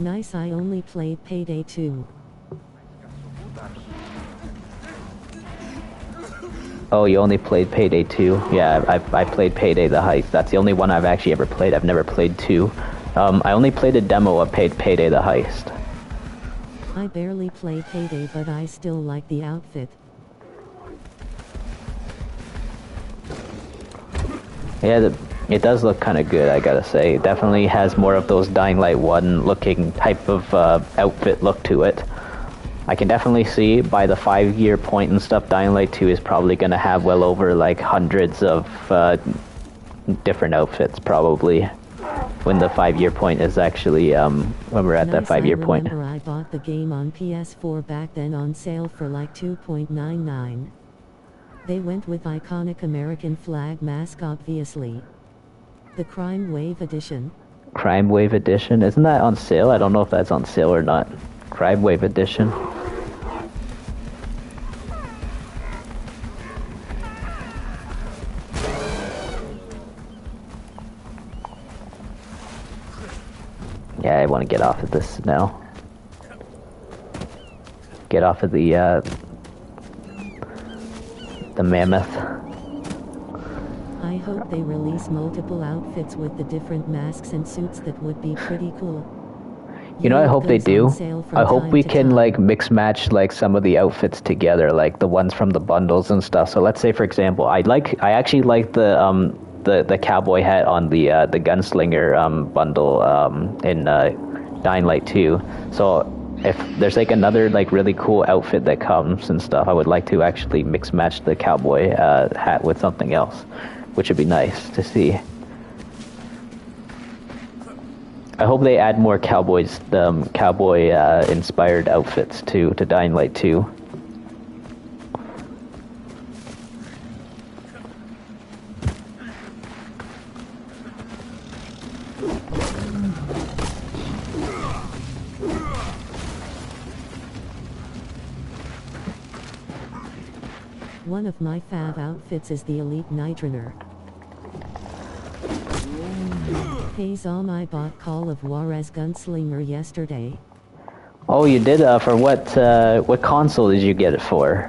Nice, I only played Payday 2. Oh, you only played Payday 2? Yeah, I played Payday the Heist. That's the only one I've actually ever played. I've never played 2. I only played a demo of Payday the Heist. I barely play Payday, but I still like the outfit. Yeah, it does look kind of good, I gotta say. It definitely has more of those Dying Light 1 looking type of outfit look to it. I can definitely see by the 5-year point and stuff, Dying Light 2 is probably gonna have well over like hundreds of different outfits probably. When the 5-year point is actually, when we're at that 5-year point. I remember I bought the game on PS4 back then on sale for like $2.99. They went with iconic American flag mask obviously. The Crime Wave Edition. Crime Wave Edition? Isn't that on sale? I don't know if that's on sale or not. Crime Wave Edition. Yeah, I want to get off of this now. Get off of the mammoth. I hope they release multiple outfits with the different masks and suits. That would be pretty cool. You know, I hope they do. I hope we can like mix match like some of the outfits together, like the ones from the bundles and stuff. So let's say, for example, I actually like the cowboy hat on the gunslinger bundle in Dying Light 2. So if there's like another like really cool outfit that comes and stuff, I would like to actually mix match the cowboy hat with something else, which would be nice to see. I hope they add more cowboy inspired outfits to Dying Light 2. One of my fav outfits is the Elite Nitroner. Hey Zom, I bought Call of Juarez Gunslinger yesterday. Oh, you did? For what console did you get it for?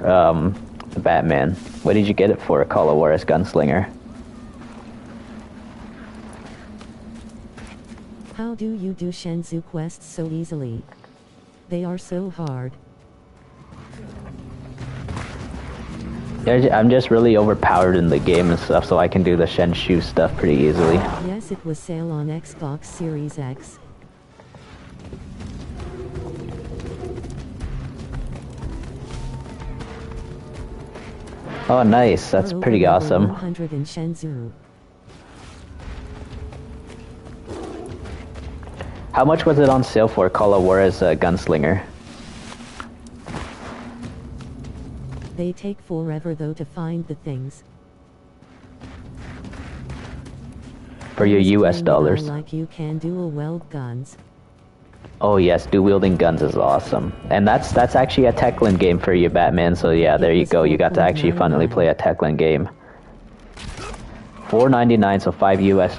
Batman. What did you get it for? Call of Juarez Gunslinger. How do you do Shenzhou quests so easily? They are so hard. I'm just really overpowered in the game and stuff, so I can do the Shenzhou stuff pretty easily. Yes, it was sale on Xbox Series X. Oh, nice. That's pretty awesome. 100 in Shenzhou. How much was it on sale for Call of Juarez Gunslinger? They take forever though to find the things. For your US dollars. Like you can dual weld guns. Oh yes, dual-wielding guns is awesome. And that's actually a Techland game for you, Batman, so yeah, there you go. You got to actually finally play a Techland game. $4.99, so $5 US.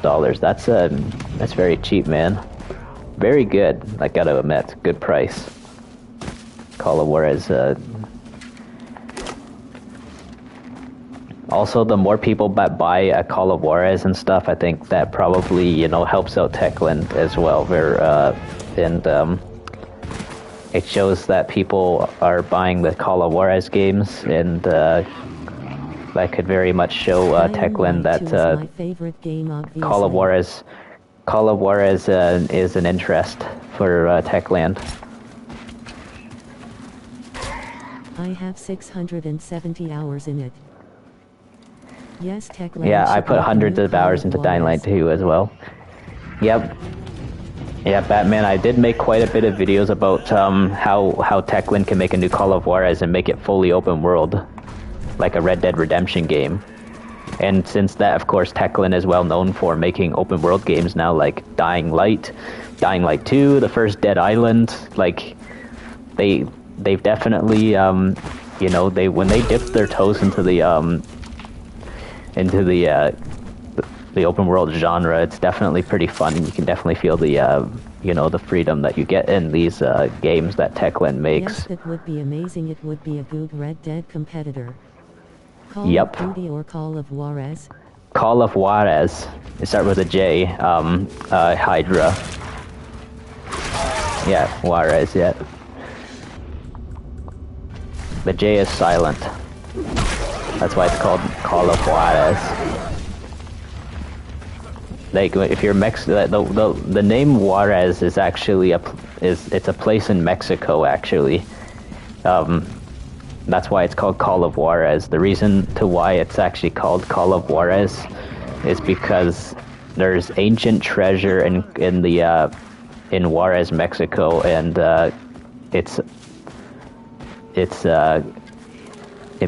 That's very cheap, man. Very good, I gotta admit. Good price. Call of Juarez. Also, the more people that buy a Call of Juarez and stuff, I think that probably, you know, helps out Techland as well. It shows that people are buying the Call of Juarez games, and that could very much show Techland that Call of Juarez is an interest for Techland. I have 670 hours in it. Yes, Techland. Yeah, I put hundreds of hours into Dying Light 2 as well. Yep. Yeah, Batman, I did make quite a bit of videos about how Techland can make a new Call of Juarez and make it fully open world, like a Red Dead Redemption game. And since that, of course, Techland is well known for making open world games now, like Dying Light 2, the first Dead Island. Like, they've definitely, you know, when they dipped their toes into the open world genre, it's definitely pretty fun. You can definitely feel the you know, the freedom that you get in these games that Techland makes. Yes, it would be amazing. It would be a good Red Dead competitor. Call Yep. of Duty or Call of Juarez? Call of Juarez. It starts with a J. Hydra. Yeah, Juarez. Yeah. The J is silent. That's why it's called Call of Juarez. Like, if you're the name Juarez is actually it's a place in Mexico, actually. That's why it's called Call of Juarez. The reason to why it's actually called Call of Juarez is because there's ancient treasure in Juarez, Mexico, and it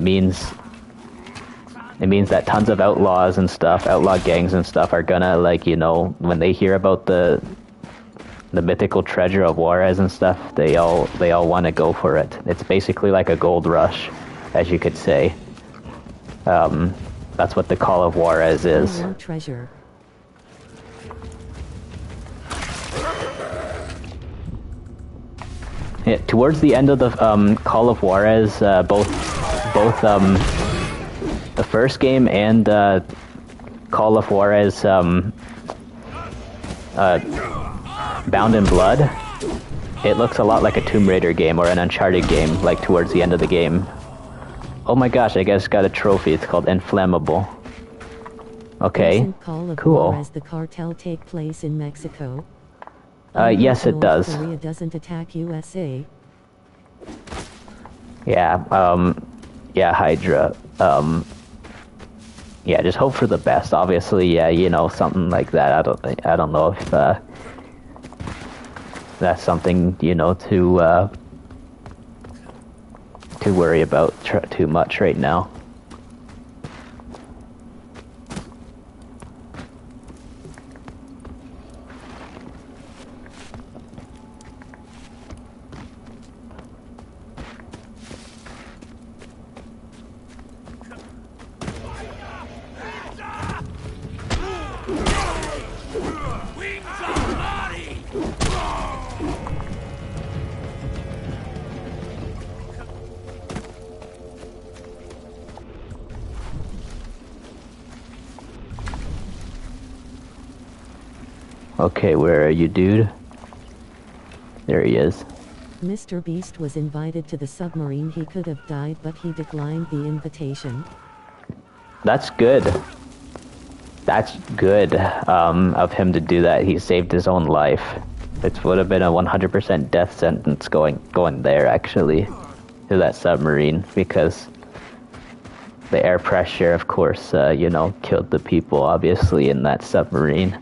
means that tons of outlaws and stuff, outlaw gangs and stuff, are gonna, like, you know, when they hear about the mythical treasure of Juarez and stuff, they all want to go for it. It's basically like a gold rush, as you could say. That's what the Call of Juarez is. Treasure. Yeah, towards the end of the Call of Juarez, both the first game and Call of Juarez Bound in Blood, it looks a lot like a Tomb Raider game or an Uncharted game, like towards the end of the game. Oh my gosh, I guess got a trophy. It's called Inflammable. Okay, Doesn't Call of cool. Juarez the cartel take place in Mexico? Yes, it does. Korea doesn't attack USA. Yeah, yeah, Hydra. Yeah, just hope for the best. Obviously, yeah, you know, something like that. I don't know if that's something, you know, to worry about too much right now. Okay, where are you, dude? There he is. Mr. Beast was invited to the submarine. He could have died, but he declined the invitation. That's good. That's good of him to do that. He saved his own life. It would have been a 100% death sentence going there, actually, to that submarine, because the air pressure, of course, killed the people, obviously, in that submarine.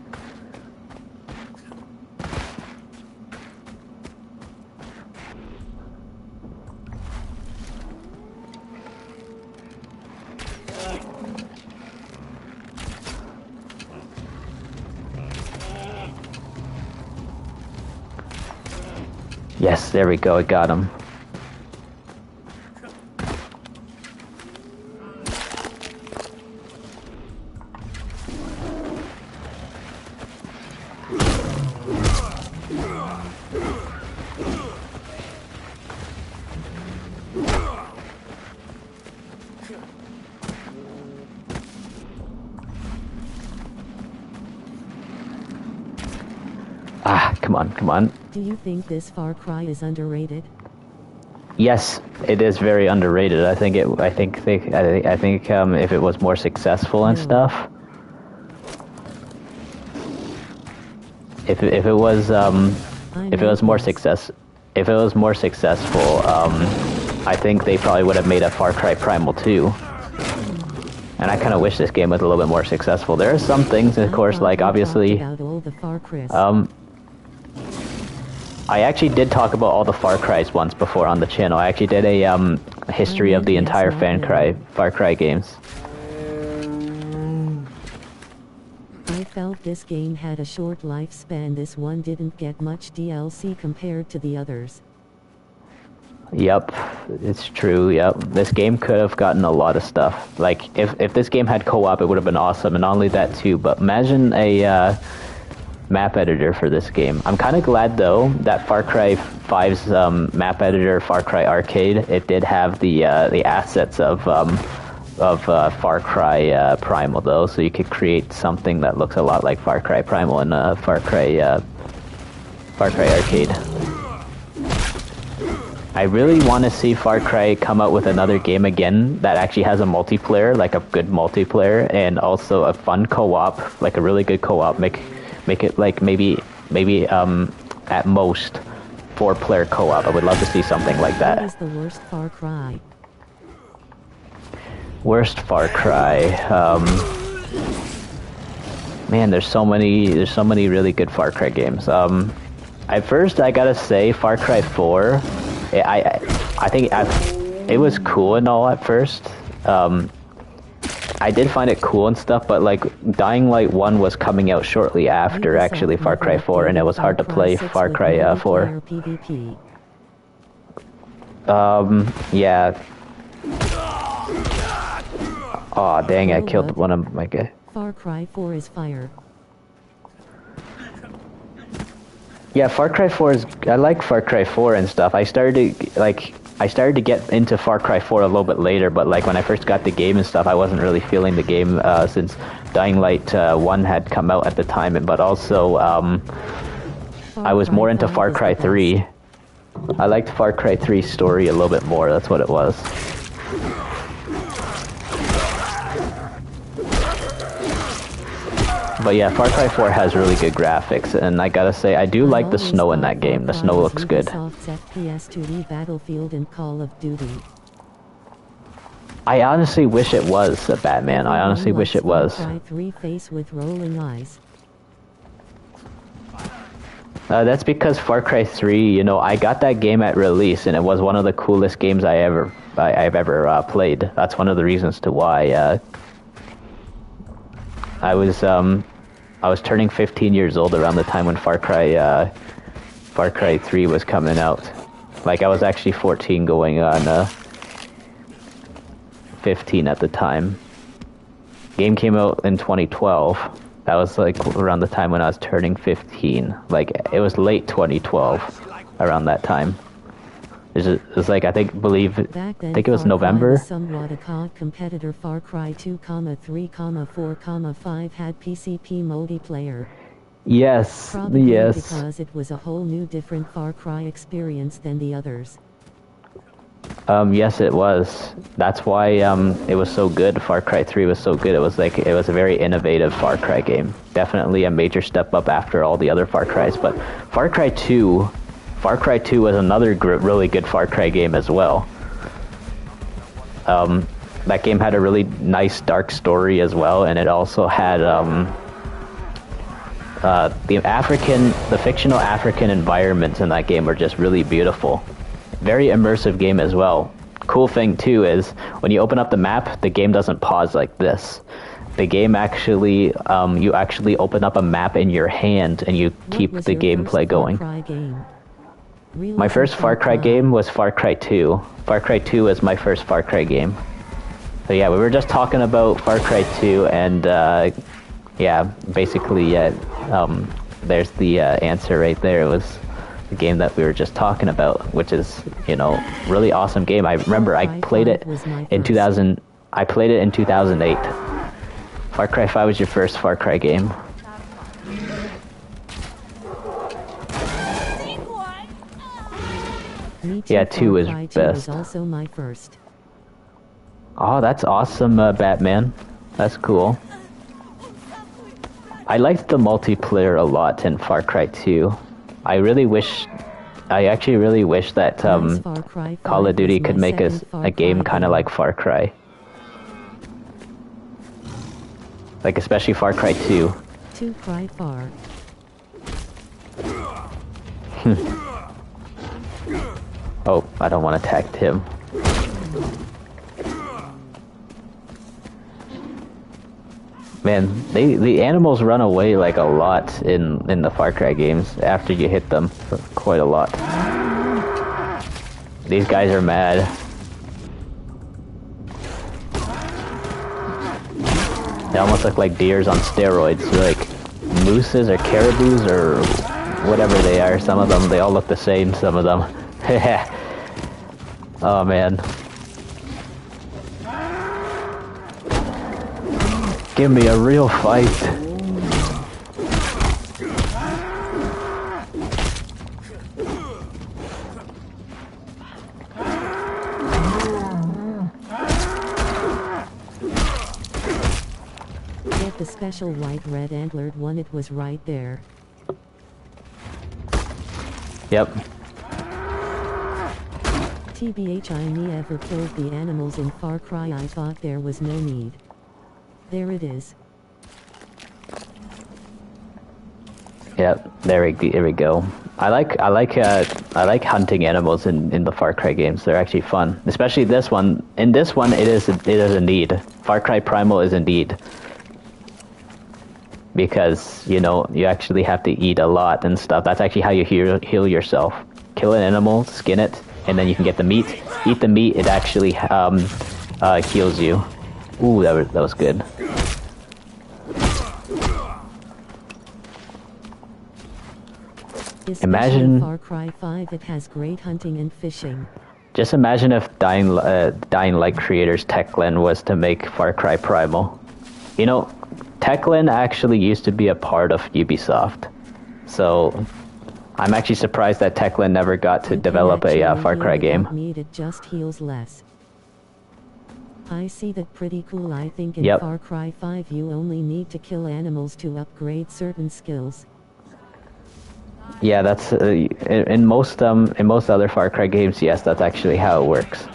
Yes, there we go, I got him. Ah, come on, come on. Do you think this Far Cry is underrated? Yes, it is very underrated. I think if it was more successful and stuff, if it was more successful, I think they probably would have made a Far Cry Primal 2. And I kind of wish this game was a little bit more successful. There are some things, of course, like obviously, I actually did talk about all the Far Crys once before on the channel. I actually did a history of the entire Far Cry games. I felt this game had a short lifespan. This one didn't get much DLC compared to the others. Yep, it's true, yep. This game could have gotten a lot of stuff. Like, if this game had co-op, it would have been awesome, and not only that too, but imagine a map editor for this game. I'm kind of glad though that Far Cry 5's map editor, Far Cry Arcade, it did have the assets of Far Cry Primal though, so you could create something that looks a lot like Far Cry Primal in Far Cry Arcade. I really want to see Far Cry come out with another game again that actually has a multiplayer, like a good multiplayer, and also a fun co-op, like a really good co-op. Make it like maybe at most 4-player co-op. I would love to see something like that. What is the worst Far Cry? Worst Far Cry. Man, there's so many really good Far Cry games. At first, I gotta say, Far Cry 4. I think it was cool and all at first. I did find it cool and stuff, but like Dying Light 1 was coming out shortly after actually Far Cry 4, and it was hard to play Far Cry 4. Yeah. Aw, dang, I killed one of my guys. Far Cry 4 is fire. Yeah, Far Cry 4 is... I like Far Cry 4 and stuff. I started to get into Far Cry 4 a little bit later, but like when I first got the game and stuff, I wasn't really feeling the game since Dying Light 1 had come out at the time, but also I was more into Far Cry 3. I liked Far Cry 3's story a little bit more, that's what it was. But yeah, Far Cry 4 has really good graphics, and I gotta say, I do like the snow in that game. The snow looks good. Battlefield and Call of Duty. I honestly wish it was a Batman. I honestly wish it was. Far Cry 3 face with rolling eyes. That's because Far Cry 3, I got that game at release, and it was one of the coolest games I've ever played. That's one of the reasons to why. I was turning 15 years old around the time when Far Cry 3 was coming out. Like, I was actually 14 going on 15 at the time. Game came out in 2012. That was like around the time when I was turning 15. Like, it was late 2012 around that time. It was like, I think it was November. Somewhat a COD competitor. Far Cry 2, 3, 4, 5 had PCP multiplayer. Yes, Probably yes. because it was a whole new different Far Cry experience than the others. Yes, it was. That's why it was so good. Far Cry 3 was so good. It was a very innovative Far Cry game. Definitely a major step up after all the other Far Cries. But Far Cry 2, Far Cry 2 was another really good Far Cry game as well. That game had a really nice dark story as well, and it also had the fictional African environments in that game were just really beautiful. Very immersive game as well. Cool thing too is when you open up the map, the game doesn't pause like this. The game actually, you actually open up a map in your hand and you keep the gameplay going. My first Far Cry game was Far Cry 2. Far Cry 2 was my first Far Cry game. So yeah, we were just talking about Far Cry 2 and yeah, basically there's the answer right there. It was the game that we were just talking about, which is, you know, really awesome game. I remember I played it in 2000. I played it in 2008. Far Cry 5 was your first Far Cry game. Yeah, 2 is best. Was also my first. Oh, that's awesome, Batman. That's cool. I liked the multiplayer a lot in Far Cry 2. I actually really wish that Call of Duty could make a game kind of like Far Cry. Like especially Far Cry 2. To cry far. Oh, I don't want to attack him. Man, the animals run away like a lot in the Far Cry games after you hit them, quite a lot. These guys are mad. They almost look like deers on steroids, like mooses or caribous or whatever they are. Some of them, they all look the same, some of them. Oh man. Give me a real fight. Get the special white red antlered one, it was right there. Yep. TBH, I never killed the animals in Far Cry. I thought there was no need. There it is. Yep, there we go. I like hunting animals in the Far Cry games. They're actually fun, especially this one. In this one, it is a need. Far Cry Primal is a need because you know you actually have to eat a lot and stuff. That's actually how you heal yourself. Kill an animal, skin it, and then you can get the meat. Eat the meat. It actually heals you. Ooh, that was good. Imagine Far Cry 5, it has great hunting and fishing. Just imagine if Dying Light creators Techland was to make Far Cry Primal. You know, Techland actually used to be a part of Ubisoft. So I'm actually surprised that Techland never got to develop a Far Cry game. It just heals less. I see that pretty cool. I think in Far Cry 5 you only need to kill animals to upgrade certain skills. Yeah, that's in most other Far Cry games. Yes, that's actually how it works.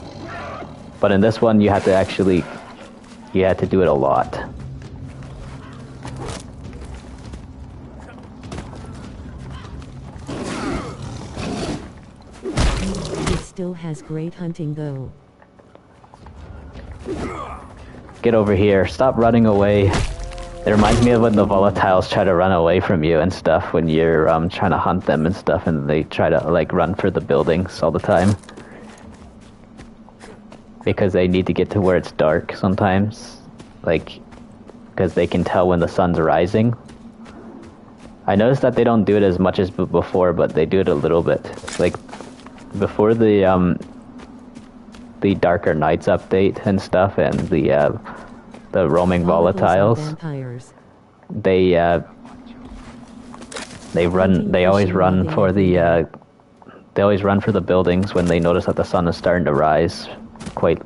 But in this one, you had to do it a lot. It still has great hunting though. Get over here! Stop running away. It reminds me of when the volatiles try to run away from you and stuff when you're trying to hunt them and stuff, and they try to like run for the buildings all the time because they need to get to where it's dark sometimes, like because they can tell when the sun's rising. I noticed that they don't do it as much as before, but they do it a little bit. Like before the Darker Nights update and stuff, and the roaming volatiles, They always run for the they always run for the buildings when they notice that the sun is starting to rise. Quite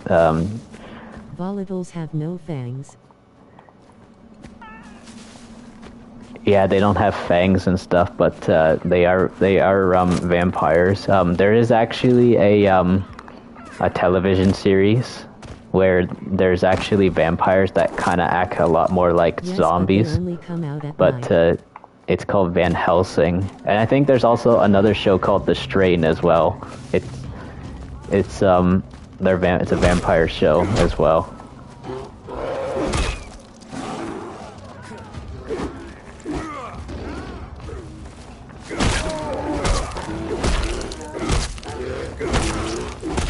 Volatiles have no fangs. Yeah, they don't have fangs and stuff, but they are vampires. There is actually a television series where there's actually vampires that kind of act a lot more like zombies, but they only come out at but night. it's called Van Helsing, and I think there's also another show called The Strain as well. It's a vampire show as well.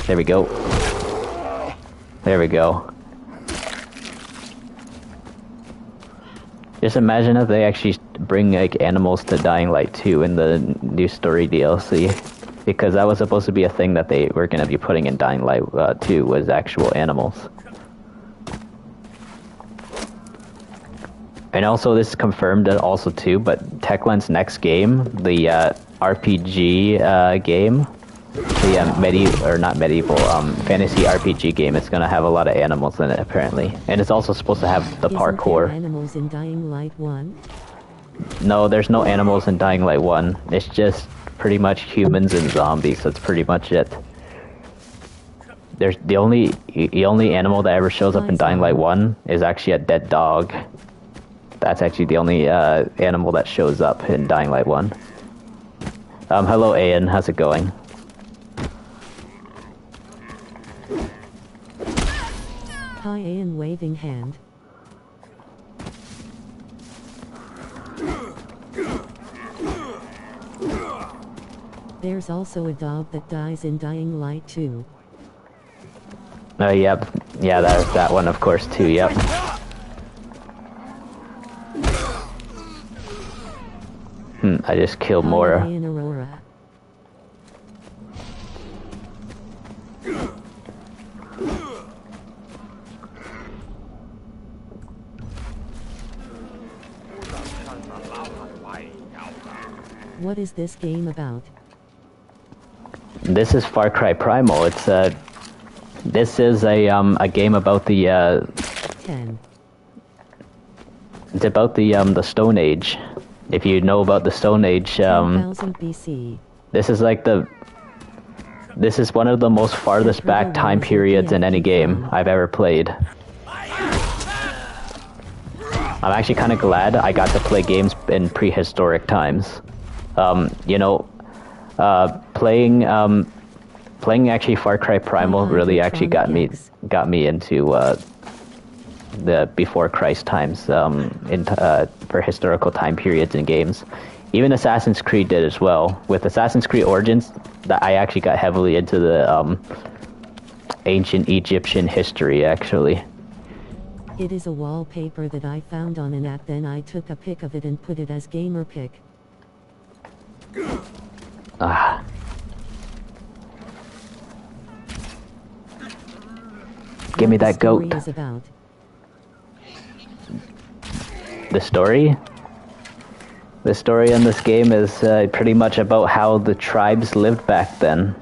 There we go. There we go. Just imagine if they actually bring like animals to Dying Light 2 in the new story DLC, because that was supposed to be a thing that they were going to be putting in Dying Light 2 was actual animals. And also this is confirmed also too, but Techland's next game, the RPG game, the fantasy RPG game, it's gonna have a lot of animals in it apparently, and it's also supposed to have the parkour. Isn't there animals in Dying Light 1? No, there's no animals in Dying Light 1. It's just pretty much humans and zombies. That's pretty much it. There's the only animal that ever shows up in Dying Light 1 is actually a dead dog. That's actually the only animal that shows up in Dying Light 1. Hello Ian, how's it going? Hi Ian, waving hand. There's also a dog that dies in Dying Light 2. Yep. Yeah, there's that one of course too, yep. I just killed Mora. Hi Ian Aurora. What is this game about? This is Far Cry Primal. It's this is a game about the 10. It's about the Stone Age. If you know about the Stone Age, 10,000 BC. this is one of the most farthest back time periods in any game I've ever played. I'm actually kind of glad I got to play games in prehistoric times. Playing actually Far Cry Primal really actually got me into the before Christ times for historical time periods in games. Even Assassin's Creed did as well. With Assassin's Creed Origins, that I actually got heavily into the ancient Egyptian history actually. It is a wallpaper that I found on an app, then I took a pic of it and put it as gamer pic. Ah. Give me that goat. Is about. The story? The story in this game is pretty much about how the tribes lived back then.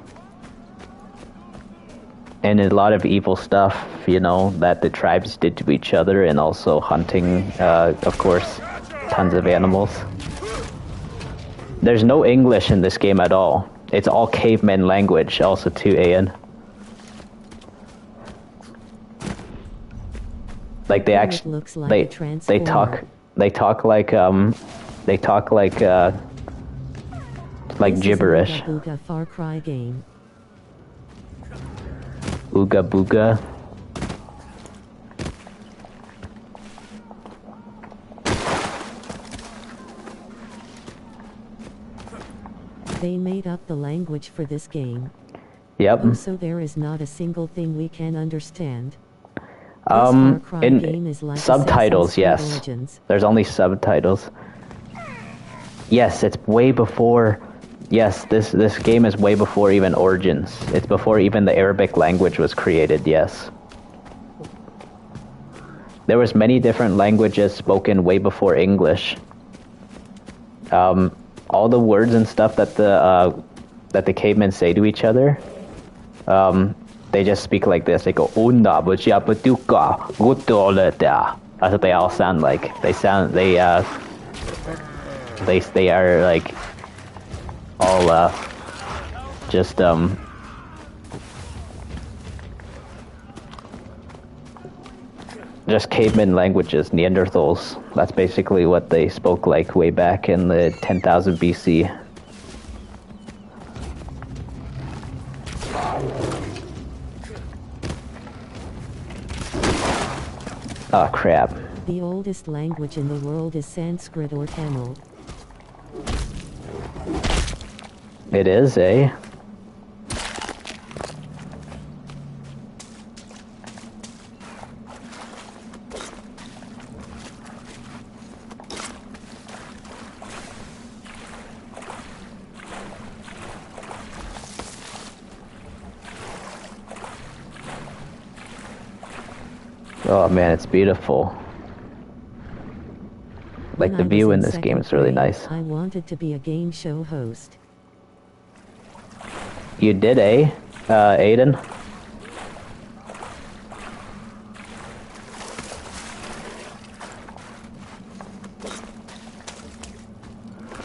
And a lot of evil stuff, that the tribes did to each other, and also hunting, of course, tons of animals. There's no English in this game at all. It's all caveman language, also too, Ian. Like they actually, they talk like gibberish. Ooga Far Cry game. Ooga booga. They made up the language for this game. Yep. So there is not a single thing we can understand. In subtitles, yes. There's only subtitles. Yes, it's way before. Yes, this game is way before even Origins. It's before even the Arabic language was created. Yes. There was many different languages spoken way before English. all the words and stuff that the cavemen say to each other, they just speak like this. They go "Unda b'chiapatuka gutoleta." That's what they all sound like. They are like all just caveman languages, Neanderthals. That's basically what they spoke like way back in the 10,000 BC. Oh crap. The oldest language in the world is Sanskrit or Tamil. It is, eh? Oh man, it's beautiful. Like the view in this game is really nice. I wanted to be a game show host. You did, eh, Aiden?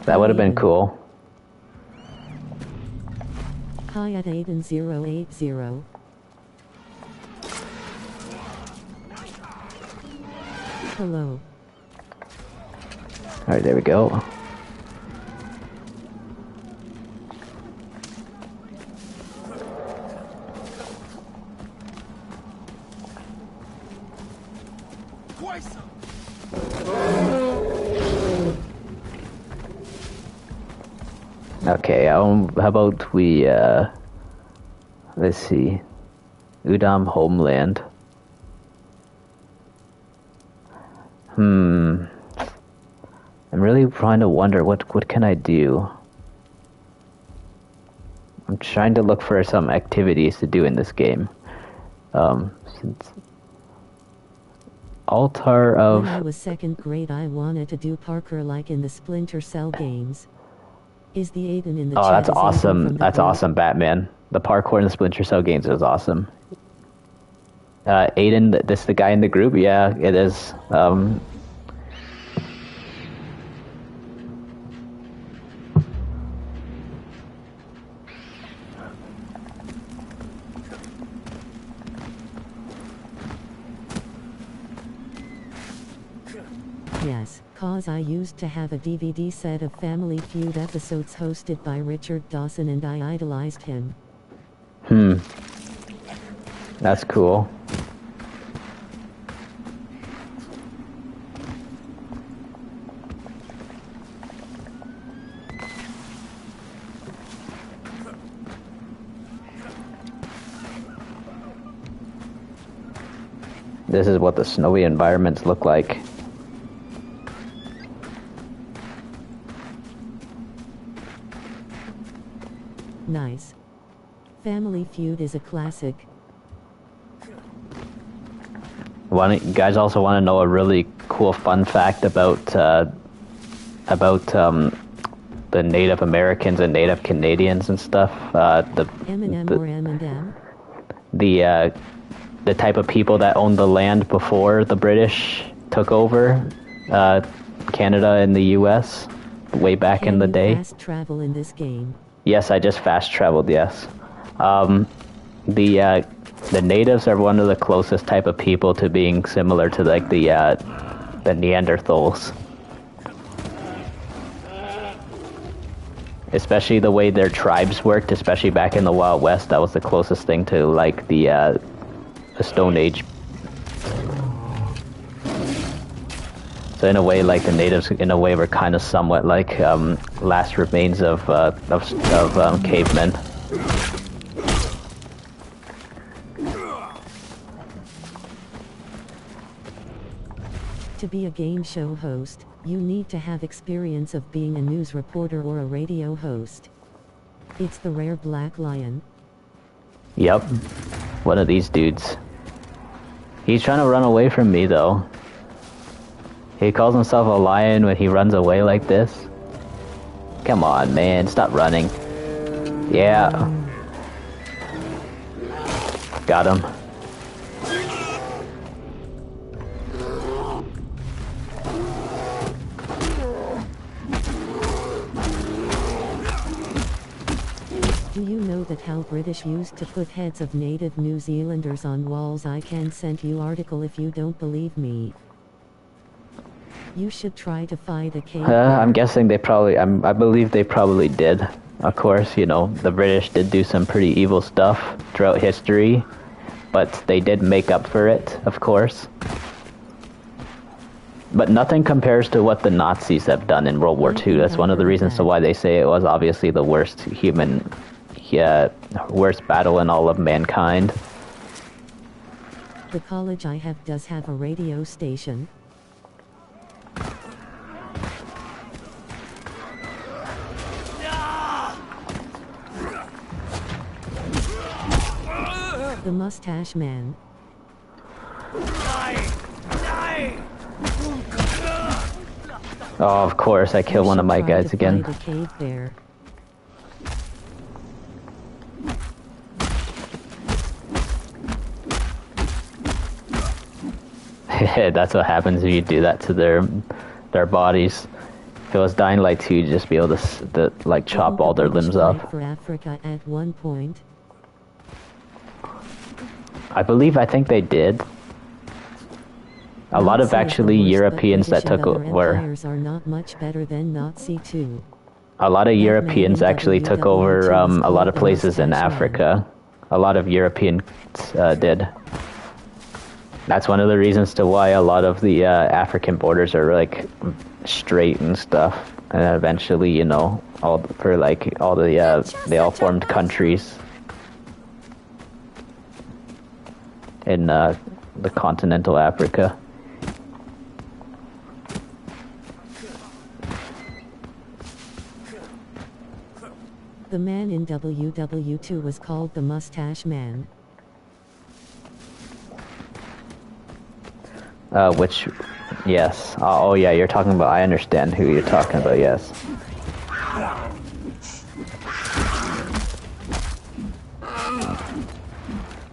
That would have been cool. Hi at Aiden080. Hello. Alright, there we go. Okay, how about we, let's see, Udam Homeland. I'm really trying to wonder, what can I do? I'm trying to look for some activities to do in this game. Since Altar of... When I was second grade, I wanted to do parkour like in the Splinter Cell games. Is the Aiden in the chat? Oh, that's awesome. That's awesome, Batman. The parkour in the Splinter Cell games is awesome. Aiden, this the guy in the group? Yeah, it is. Yes, cause I used to have a DVD set of Family Feud episodes hosted by Richard Dawson and I idolized him. That's cool. This is what the snowy environments look like. Nice. Family Feud is a classic. You guys also want to know a really cool fun fact about the Native Americans and Native Canadians and stuff? The type of people that owned the land before the British took over Canada and the U.S. way back in the day. Can you fast travel in this game? Yes, I just fast traveled. Yes, the natives are one of the closest type of people to being similar to like the Neanderthals, especially the way their tribes worked. Especially back in the Wild West, that was the closest thing to like the Stone Age. So in a way, like the natives, in a way, were kind of somewhat like last remains of cavemen. To be a game show host, you need to have experience of being a news reporter or a radio host. It's the rare black lion. Yep, one of these dudes. He's trying to run away from me, though. He calls himself a lion when he runs away like this. Come on, man. Stop running. Yeah. Got him. Do you know that how British used to put heads of native New Zealanders on walls? I can send you article if you don't believe me. You should try to fight a cave bear. I'm guessing they probably, I believe they probably did. Of course, you know, the British did do some pretty evil stuff throughout history, but they did make up for it, of course. But nothing compares to what the Nazis have done in World War II. That's one of the reasons to why they say it was obviously the worst worst battle in all of mankind. The college I have does have a radio station. The Mustache Man. Oh, of course, I killed one of my guys again. The cave bear. That's what happens if you do that to their bodies. If it was Dying Light 2, you'd just be able to like chop all their limbs off. For Africa at one point. I think they did. A lot of actually Europeans that took over. Are not much better than Nazi too. A lot of Europeans actually took over a lot of places in Africa. A lot of Europeans did. That's one of the reasons to why a lot of the African borders are like straight and stuff. And eventually, you know, they all formed countries in the continental Africa. The man in WW2 was called the Mustache Man. Yes. Oh yeah, you're talking about, I understand who you're talking about, yes.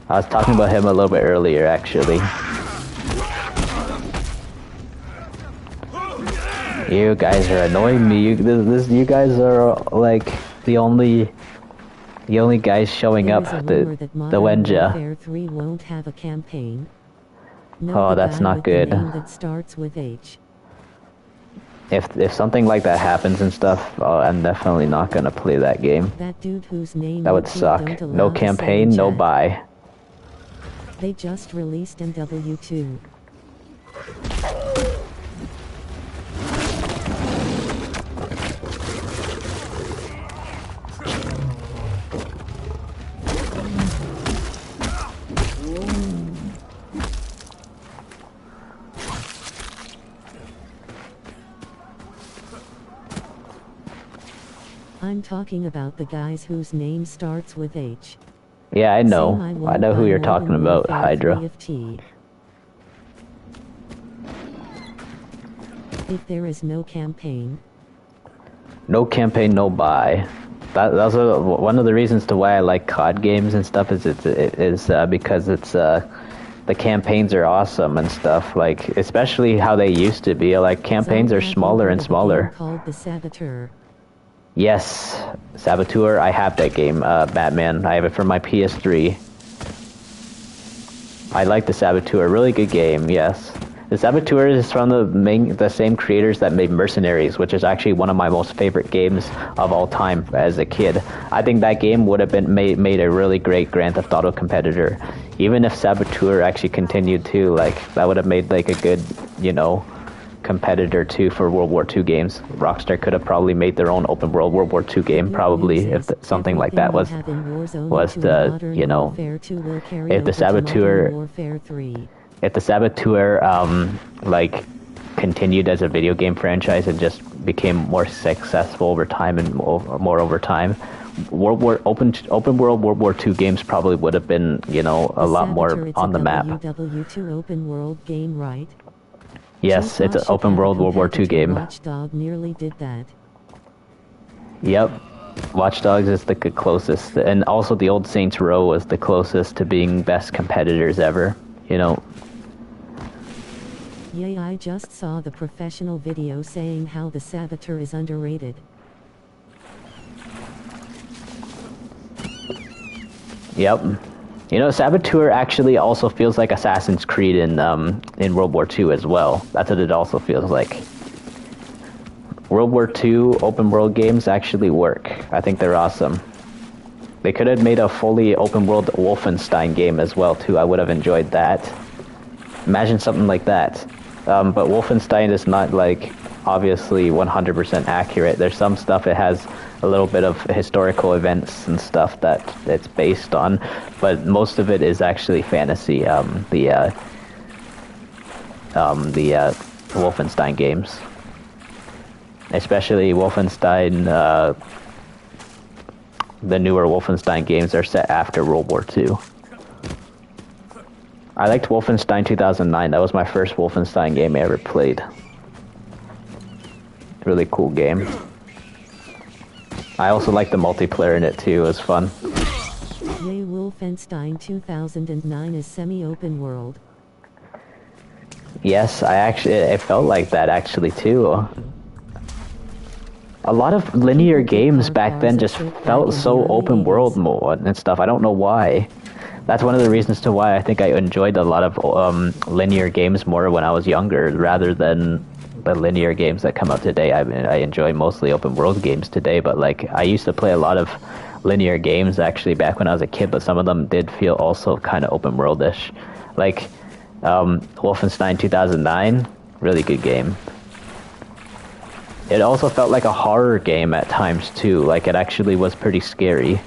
I was talking about him a little bit earlier, actually. You guys are annoying me. You guys are like the only guys showing up. The Wenja. Warfare 3 won't have a campaign. Oh, that's not good. That starts with H. If something like that happens and stuff, I'm definitely not gonna play that game. That dude whose name that would suck. No campaign, no buy. They just released MW2. I'm talking about the guys whose name starts with H. Yeah, I know. I know who you're talking about, Hydra. If there is no campaign. No campaign, no buy. That's one of the reasons to why I like COD games and stuff is because it's the campaigns are awesome and stuff, like especially how they used to be. Like campaigns are smaller and smaller. Called the Saboteur. Yes, Saboteur. I have that game, Batman. I have it for my PS3. I like the Saboteur. Really good game. Yes, the Saboteur is from the same creators that made Mercenaries, which is actually one of my most favorite games of all time as a kid. I think that game would have been made a really great Grand Theft Auto competitor. Even if Saboteur actually continued to, like, that would have made like a good, you know, competitor too for World War II games. Rockstar could have probably made their own open world World War II game, probably, if something like that was the, you know, if the Saboteur like continued as a video game franchise and just became more successful over time and more over time, open world World War II games probably would have been, you know, a lot more on the map. WW2 open world game, right? Yes, it's an open world World War II game. Watchdog nearly did that. Yep. Watch Dogs is the closest, and also the old Saints Row was the closest to being best competitors ever. You know. Yay, I just saw the professional video saying how the Saboteur is underrated. Yep. You know, Saboteur actually also feels like Assassin's Creed in World War II as well. That's what it also feels like. World War II open world games actually work. I think they're awesome. They could have made a fully open world Wolfenstein game as well too. I would have enjoyed that. Imagine something like that. But Wolfenstein is not like obviously 100% accurate. There's some stuff it has a little bit of historical events and stuff that it's based on, but most of it is actually fantasy. The Wolfenstein games. Especially Wolfenstein, the newer Wolfenstein games are set after World War II. I liked Wolfenstein 2009. That was my first Wolfenstein game I ever played. Really cool game. I also liked the multiplayer in it too. It was fun. Yay, Wolfenstein 2009 is semi-open world. Yes, it felt like that actually too. A lot of linear games back then just felt so open world mode and stuff. I don't know why. That's one of the reasons to why I think I enjoyed a lot of linear games more when I was younger, rather than the linear games that come out today. I mean, I enjoy mostly open world games today, but like I used to play a lot of linear games actually back when I was a kid, but some of them did feel also kind of open world-ish. Like Wolfenstein 2009, really good game. It also felt like a horror game at times too, like it actually was pretty scary.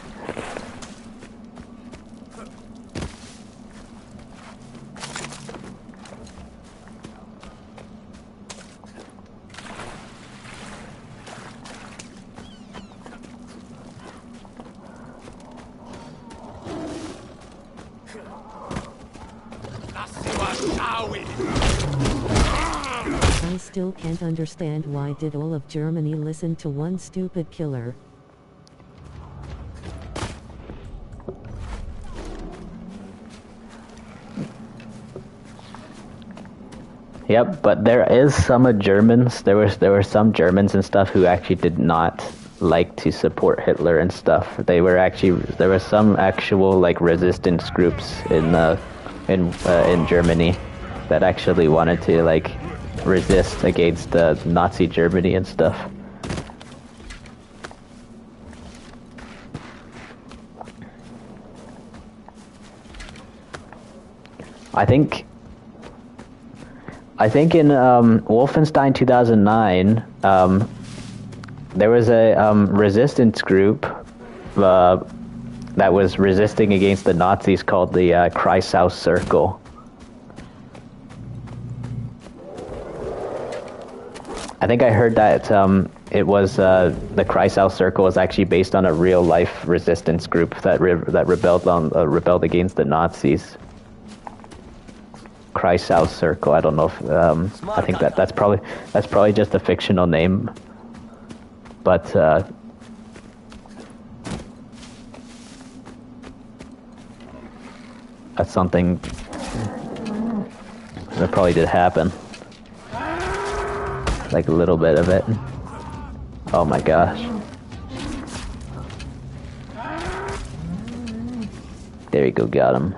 I still can't understand why did all of Germany listen to one stupid killer. Yep, but there is some Germans. There were some Germans and stuff who actually did not like to support Hitler and stuff. There were some actual like resistance groups in Germany that actually wanted to like resist against Nazi Germany and stuff. I think in Wolfenstein 2009, there was a resistance group that was resisting against the Nazis called the Kreisau Circle. I think I heard that it was the Kreisau Circle was actually based on a real life resistance group that rebelled against the Nazis. Kreisau Circle. I don't know if I think that's probably just a fictional name, but that's something that probably did happen. Like a little bit of it. Oh my gosh. There you go, got him.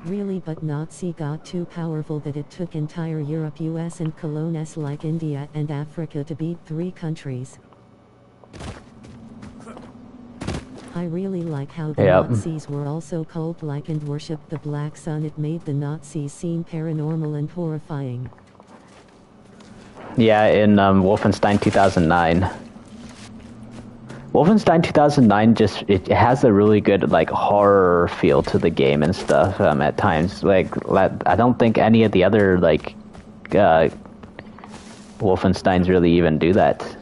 Really, but Nazi got too powerful that it took entire Europe, US and colonies like India and Africa to beat 3 countries. I really like how the Yep. Nazis were also cult-like and worshipped the Black Sun. It made the Nazis seem paranormal and horrifying. Yeah, in Wolfenstein 2009. Wolfenstein 2009 just it has a really good like horror feel to the game and stuff at times. Like I don't think any of the other like Wolfensteins really even do that.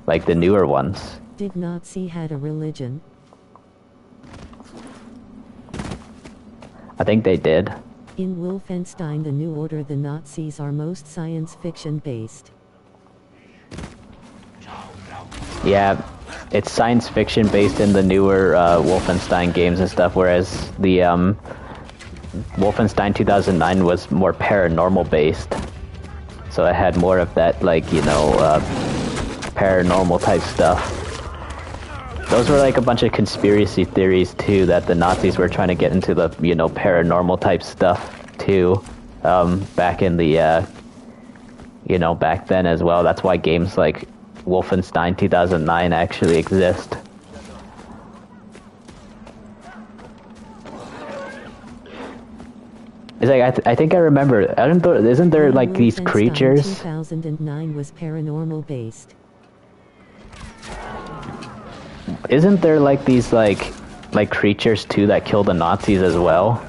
Like the newer ones. Did Nazi had a religion? I think they did. In Wolfenstein The New Order, the Nazis are most science fiction based. Yeah, it's science fiction based in the newer Wolfenstein games and stuff, whereas the Wolfenstein 2009 was more paranormal based. So it had more of that, like, you know, paranormal type stuff. Those were like a bunch of conspiracy theories too, that the Nazis were trying to get into the, you know, paranormal type stuff too, back in the, you know, back then as well. That's why games like Wolfenstein 2009 actually exist. It's like, I think I remember, isn't there like these creatures? 2009 was paranormal based. Isn't there like these like creatures too that kill the Nazis as well?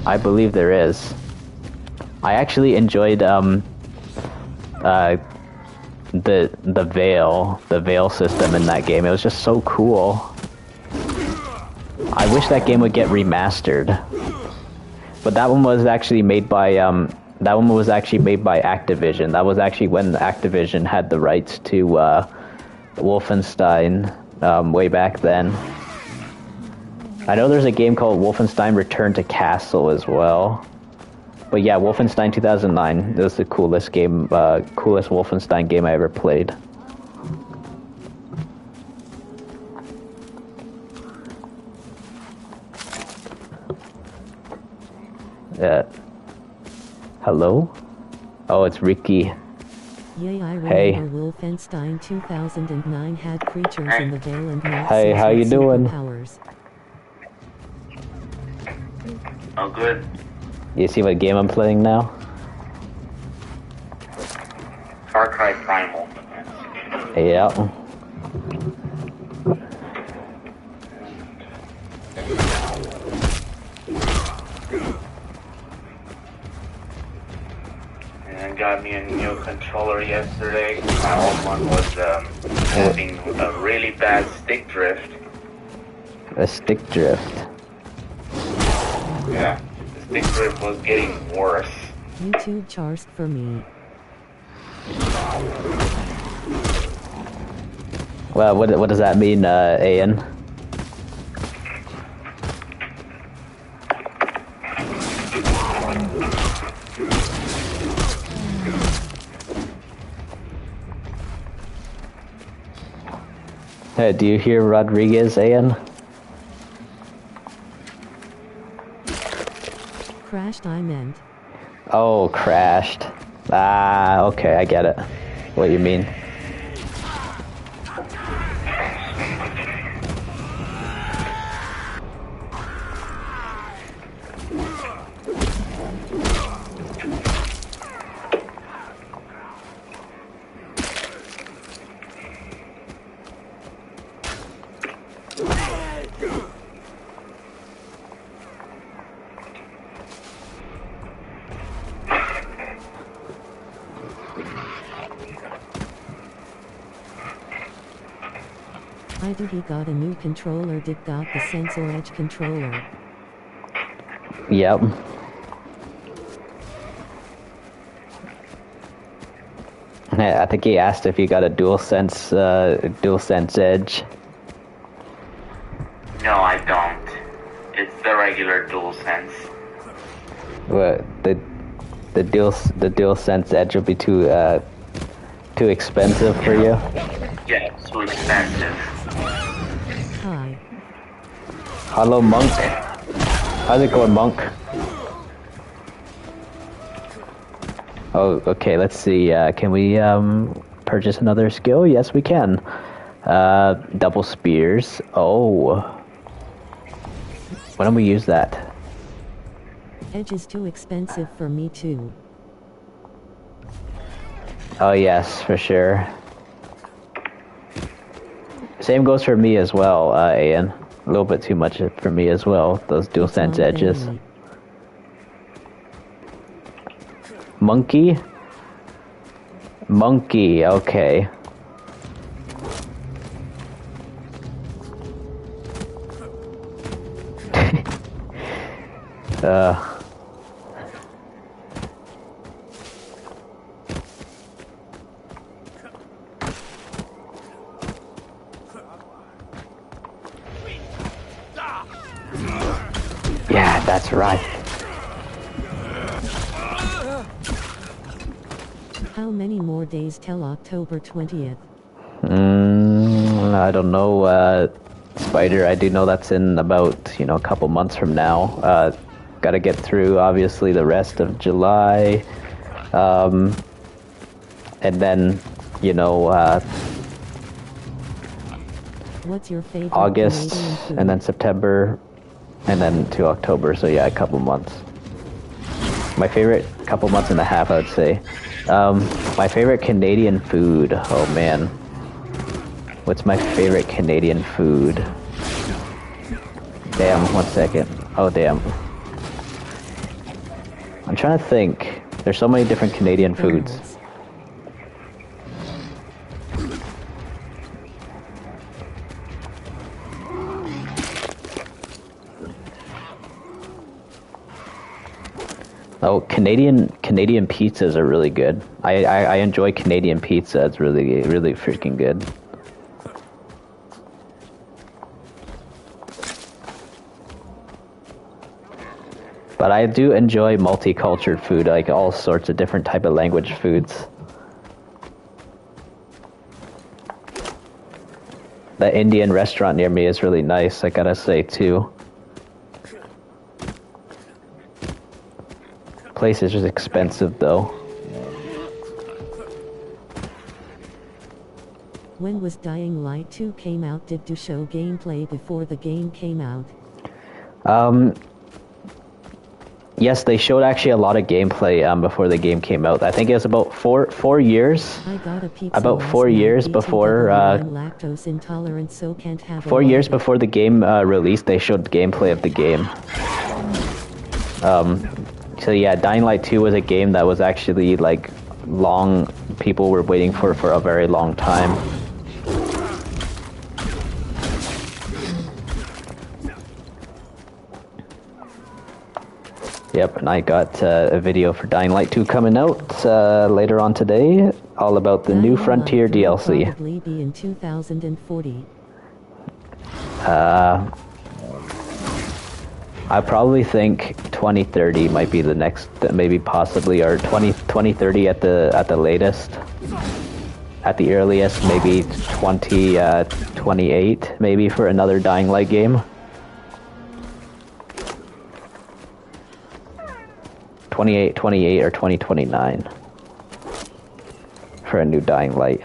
I believe there is. I actually enjoyed the veil system in that game. It was just so cool. I wish that game would get remastered. But that one was actually made by Activision. That was actually when Activision had the rights to Wolfenstein way back then. I know there's a game called Wolfenstein Return to Castle as well. But yeah, Wolfenstein 2009 was the coolest game, coolest Wolfenstein game I ever played. Hello? Oh, it's Ricky. Yay, I remember Hey. Wolfenstein 2009 had creatures in the Veil and Nazis Hey, how you with doing? superpowers. Oh, good. You see what game I'm playing now? Far Cry Primal. Yeah. And I got me a new controller yesterday. My old one was having a really bad stick drift. A stick drift. Yeah, the stick drift was getting worse. YouTube charged for me. Well, what does that mean, Ian? Hey, do you hear Rodriguez, Ian? Crashed, I meant. Oh, crashed. Ah, okay, I get it. What you mean. I think he got a new controller. Dick got the Sensor Edge controller. Yep. I think he asked if you got a DualSense Edge. No, I don't. It's the regular DualSense. What the DualSense Edge will be too expensive for you? Yeah, it's too expensive. Hi. Hello, Monk. How's it going, Monk? Oh, okay. Let's see. Can we purchase another skill? Yes, we can. Double spears. Oh. Why don't we use that? Edge is too expensive for me too. Oh yes, for sure. Same goes for me as well, Ian. A little bit too much for me as well, those dual sense edges. Belly. Monkey? Monkey, okay. Yeah, that's right. How many more days till October 20th? I don't know, Spider. I do know that's in about, a couple months from now. Gotta get through, obviously, the rest of July. And then, What's your favorite August, Canadian food? and then September, and then to October. So yeah, a couple months. My favorite couple months and a half, I would say. My favorite Canadian food. Oh man, what's my favorite Canadian food? Damn, 1 second. Oh damn. I'm trying to think. There's so many different Canadian foods. Oh, Canadian pizzas are really good. I enjoy Canadian pizza. It's really freaking good. But I do enjoy multicultural food, like all sorts of different type of language foods. The Indian restaurant near me is really nice, I gotta say too. Place is just expensive though. When was Dying Light 2 came out? Did you show gameplay before the game came out? Yes, they showed actually a lot of gameplay before the game came out. I think it was about four years. I got a pizza About last 4 night, years before I'm lactose intolerant, so can't have 4 years before the game released, they showed gameplay of the game. So yeah, Dying Light 2 was a game that was actually like long. People were waiting for a very long time. Yep, and I got a video for Dying Light 2 coming out later on today, all about the New Frontier DLC. Probably be in 2040. I probably think 2030 might be the next, maybe possibly, or 2030 at the latest. At the earliest, maybe 2028, maybe for another Dying Light game. 28 or 2029 for a new Dying Light,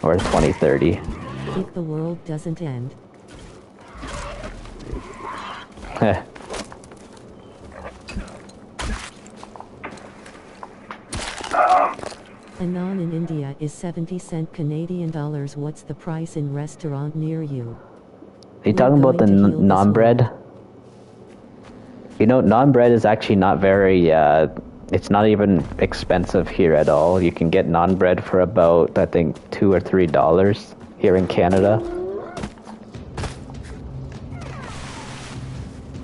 or 2030. If the world doesn't end. A naan in India is 70 cents Canadian dollars. What's the price in restaurant near you? Are you talking about the naan bread? You know, naan bread is actually not very, it's not even expensive here at all. You can get naan bread for about, I think, $2 or $3 here in Canada.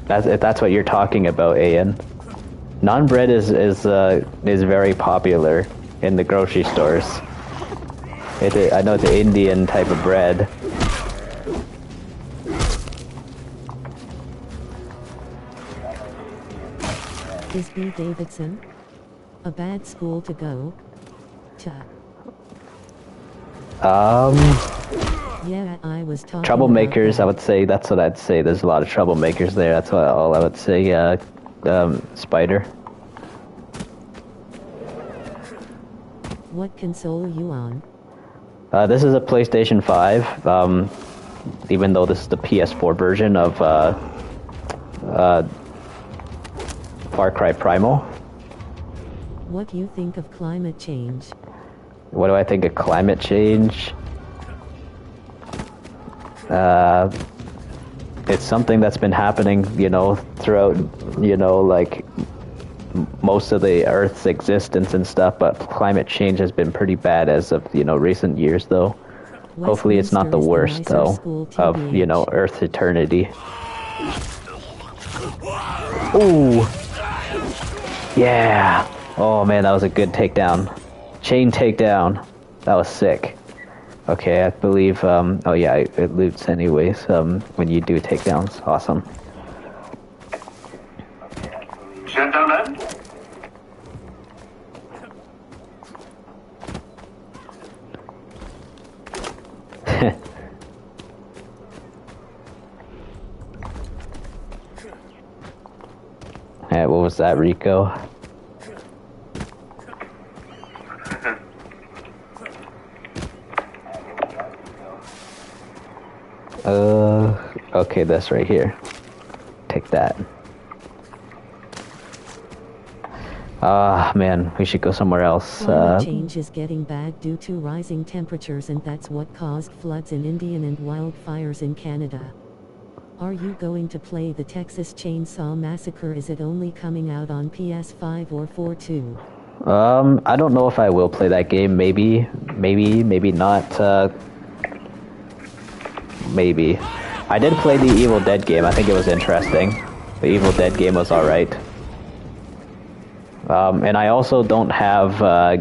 If that's what you're talking about, Ian. Naan bread is very popular in the grocery stores. I know it's an Indian type of bread. Is B. Davidson a bad school to go to? Yeah, I was talking Troublemakers, I about would say. That's what I'd say. There's a lot of troublemakers there. That's all I would say. Spider. What console are you on? This is a PlayStation 5, even though this is the PS4 version of Far Cry Primal. What do you think of climate change? What do I think of climate change? It's something that's been happening, throughout, like most of the Earth's existence and stuff, but climate change has been pretty bad as of, recent years, though. Hopefully it's not the worst, though, of, Earth's eternity. Ooh! Yeah! Oh man, that was a good takedown. Chain takedown. That was sick. Okay, I believe, oh yeah, it loots anyways, when you do takedowns. Awesome. Shut down then? Hey, what was that, Rico? Okay, this right here. Take that. Ah, man, we should go somewhere else. Climate change is getting bad due to rising temperatures, and that's what caused floods in India and wildfires in Canada. Are you going to play the Texas Chainsaw Massacre? Is it only coming out on PS5 or 4 too? I don't know if I will play that game. Maybe not. Maybe. I did play the Evil Dead game. I think it was interesting. The Evil Dead game was alright. And I also don't have a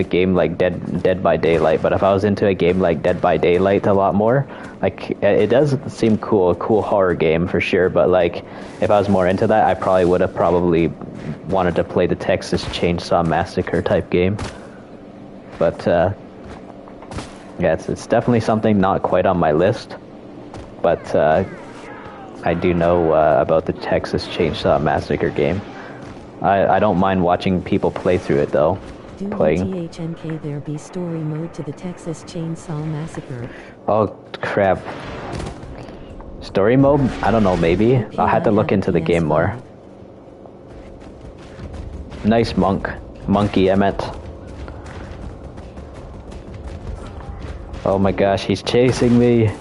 game like Dead by Daylight, but if I was into a game like Dead by Daylight a lot more, like, it does seem cool, a cool horror game for sure, but like, if I was more into that, I probably would have wanted to play the Texas Chainsaw Massacre type game. But, yeah, it's definitely something not quite on my list, but, I do know, about the Texas Chainsaw Massacre game. I don't mind watching people play through it, though. Do THNK there be story mode to the Texas Chainsaw Massacre? Oh, crap. Story mode? I don't know, maybe. I'll have to look into the game more. Nice monkey, Emmett. Oh my gosh, he's chasing me.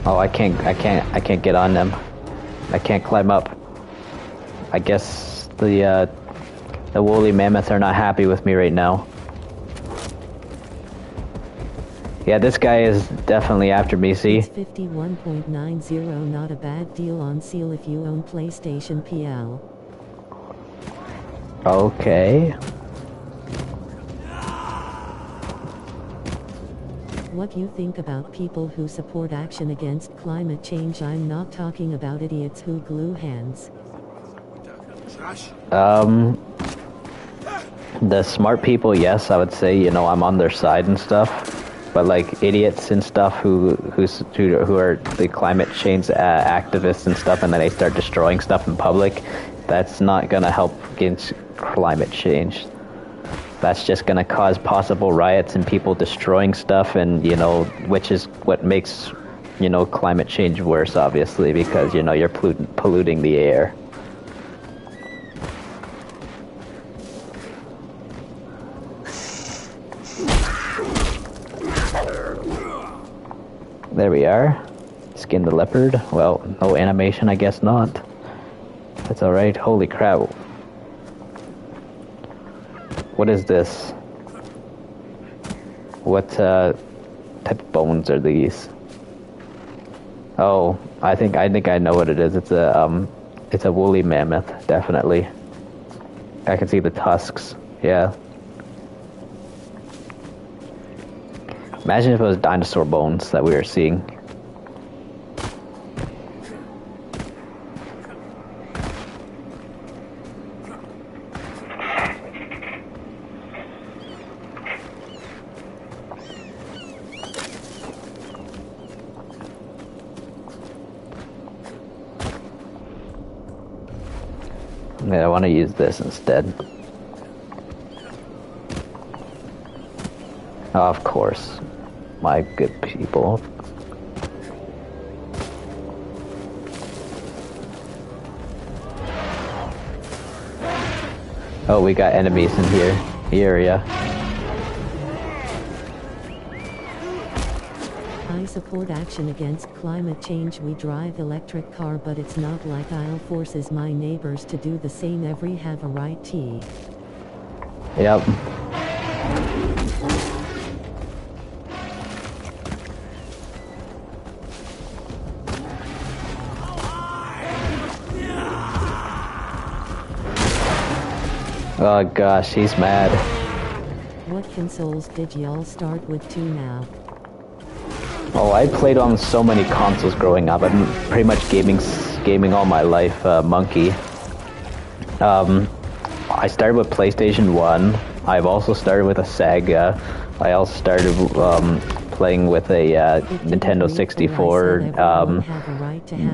Oh, I can't get on them. I can't climb up. I guess the woolly mammoths are not happy with me right now. Yeah, this guy is definitely after me, see? It's 51.90, not a bad deal on sale if you own PlayStation PL. Okay. What do you think about people who support action against climate change? I'm not talking about idiots who glue hands. The smart people, yes, I would say, I'm on their side and stuff. But like idiots and stuff who are the climate change activists and stuff, and then they start destroying stuff in public, that's not gonna help against climate change. That's just going to cause possible riots and people destroying stuff, and, which is what makes, climate change worse, obviously, because, you're polluting the air. There we are. Skin the leopard. Well, no animation, I guess not. That's alright. Holy crap. What is this? What type of bones are these? Oh, I think I know what it is. It's a woolly mammoth, definitely. I can see the tusks. Yeah. Imagine if it was dinosaur bones that we were seeing. Yeah, I want to use this instead. Of course, my good people. Oh, we got enemies in here. The area. I support action against climate change. We drive electric car, but it's not like I'll forces my neighbors to do the same. Every have a right to. Yep. Oh gosh, he's mad. What consoles did y'all start with to now? Oh, I played on so many consoles growing up. I've been pretty much gaming all my life. Monkey. I started with PlayStation 1. I've also started with a Sega. I also started playing with a Nintendo 64,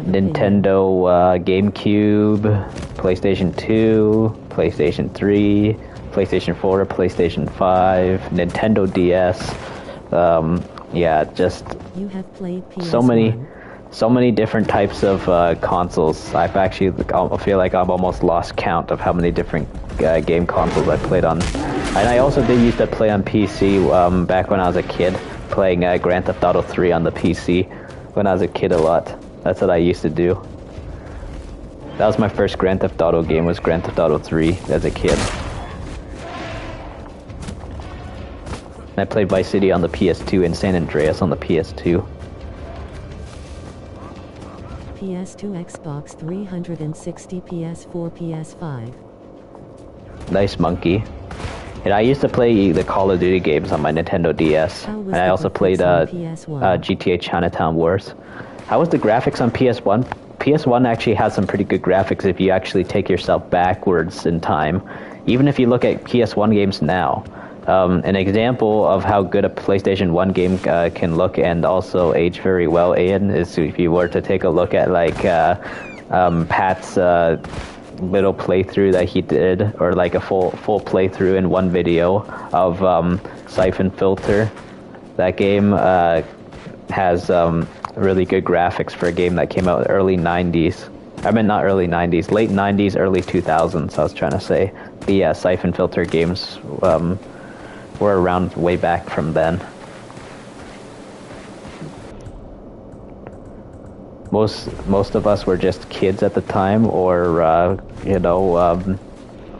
Nintendo GameCube, PlayStation 2, PlayStation 3, PlayStation 4, PlayStation 5, Nintendo DS. Yeah, just you have played PS1. so many different types of consoles. I feel like I've almost lost count of how many different game consoles I played on. And I also did used to play on PC back when I was a kid, playing Grand Theft Auto 3 on the PC when I was a kid a lot. That's what I used to do. That was my first Grand Theft Auto game, was Grand Theft Auto 3 as a kid. And I played Vice City on the PS2 and San Andreas on the PS2. PS2, Xbox 360, PS4, PS5. Nice monkey. And I used to play the Call of Duty games on my Nintendo DS. And I also played GTA Chinatown Wars. How was the graphics on PS1? PS1 actually has some pretty good graphics if you actually take yourself backwards in time. Even if you look at PS1 games now. An example of how good a PlayStation 1 game can look and also age very well, Ian, is if you were to take a look at like Pat's little playthrough that he did, or like a full playthrough in one video of Siphon Filter. That game has really good graphics for a game that came out in the early 90s. I mean, not early 90s, late 90s, early 2000s, I was trying to say. The Siphon Filter games were around way back from then. Most of us were just kids at the time, or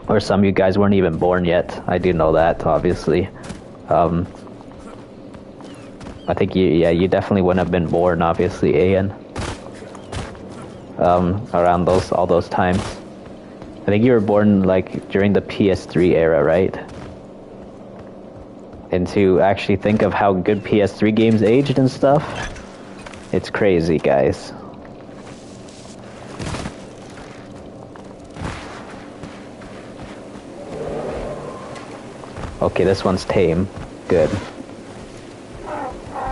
or some of you guys weren't even born yet. I do know that, obviously. I think you definitely wouldn't have been born, obviously, Ian. Around all those times. I think you were born like during the PS3 era, right? And to actually think of how good PS3 games aged and stuff, it's crazy, guys. Okay, this one's tame. Good.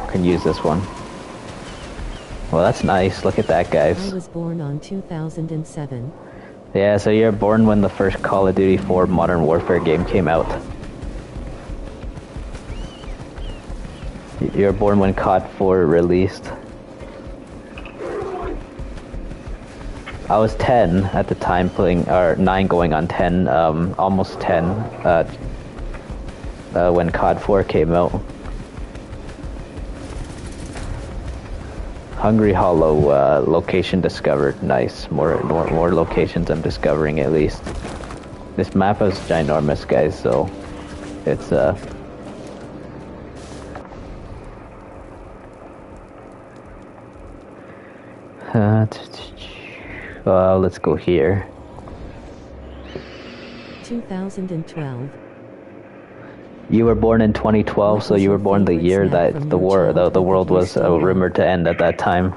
Can use this one. Well, that's nice. Look at that, guys. I was born on 2007. Yeah, so you're born when the first Call of Duty 4 Modern Warfare game came out. You're born when COD 4 released. I was 10 at the time playing, or 9 going on 10, almost 10, when COD 4 came out. Hungry Hollow, location discovered. Nice. More locations I'm discovering, at least. This map is ginormous, guys, so it's let's go here. 2012. You were born in 2012, so you were born the year that the world was rumored to end at that time.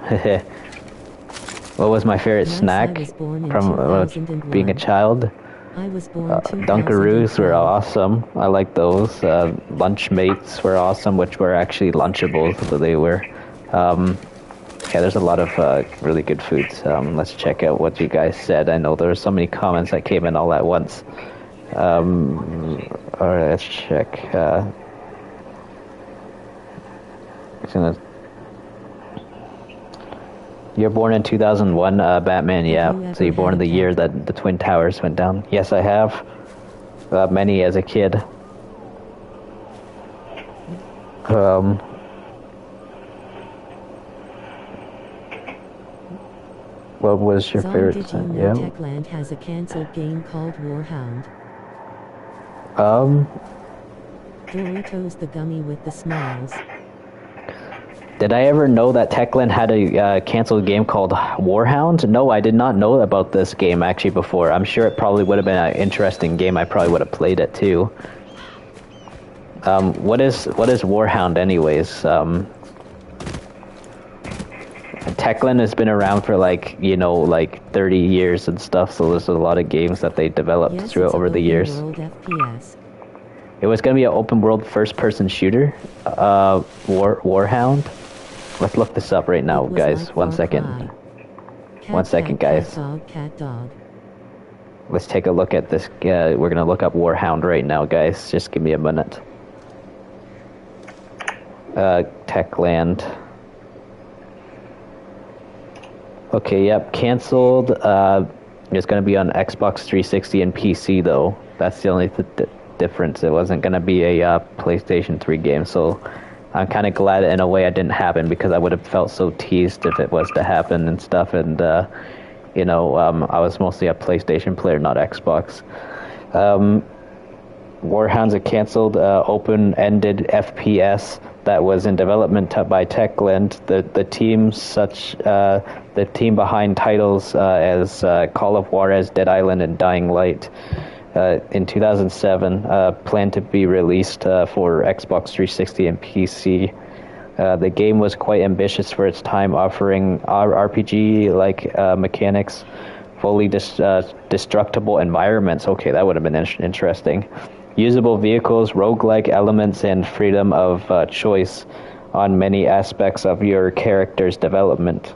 What was my favorite snack from being a child? I was born Dunkaroos were awesome. I like those. Lunchmates were awesome, which were actually Lunchables, so they were. Okay, there's a lot of really good foods. Let's check out what you guys said. I know there were so many comments that came in all at once. Alright, let's check. You're born in 2001, Batman, yeah. So you're born in the year that the Twin Towers went down. Yes, I have. Many as a kid. What was your favorite? Did you know Techland has a cancelled game called Warhound? Doritos the gummy with the smiles. Did I ever know that Techland had a canceled game called Warhound? No, I did not know about this game actually before. I'm sure it probably would have been an interesting game. I probably would have played it too. What is Warhound anyways? Techland has been around for like 30 years and stuff, so there's a lot of games that they developed over the years. FPS. It was going to be an open world first person shooter. Warhound. Let's look this up right now, guys. Like 1 second. One second, guys. Cat dog. Let's take a look at this. We're going to look up Warhound right now, guys. Just give me a minute. Techland. Okay, yep, cancelled. It's going to be on Xbox 360 and PC, though. That's the only difference. It wasn't going to be a PlayStation 3 game, so I'm kind of glad in a way it didn't happen, because I would have felt so teased if it was to happen and stuff, and, I was mostly a PlayStation player, not Xbox. Warhound's a cancelled, open-ended FPS that was in development by Techland. The team behind titles as Call of Juarez, Dead Island, and Dying Light. In 2007, planned to be released for Xbox 360 and PC. The game was quite ambitious for its time, offering RPG-like mechanics, fully destructible environments. Okay, that would have been interesting. Usable vehicles, roguelike elements, and freedom of choice on many aspects of your character's development.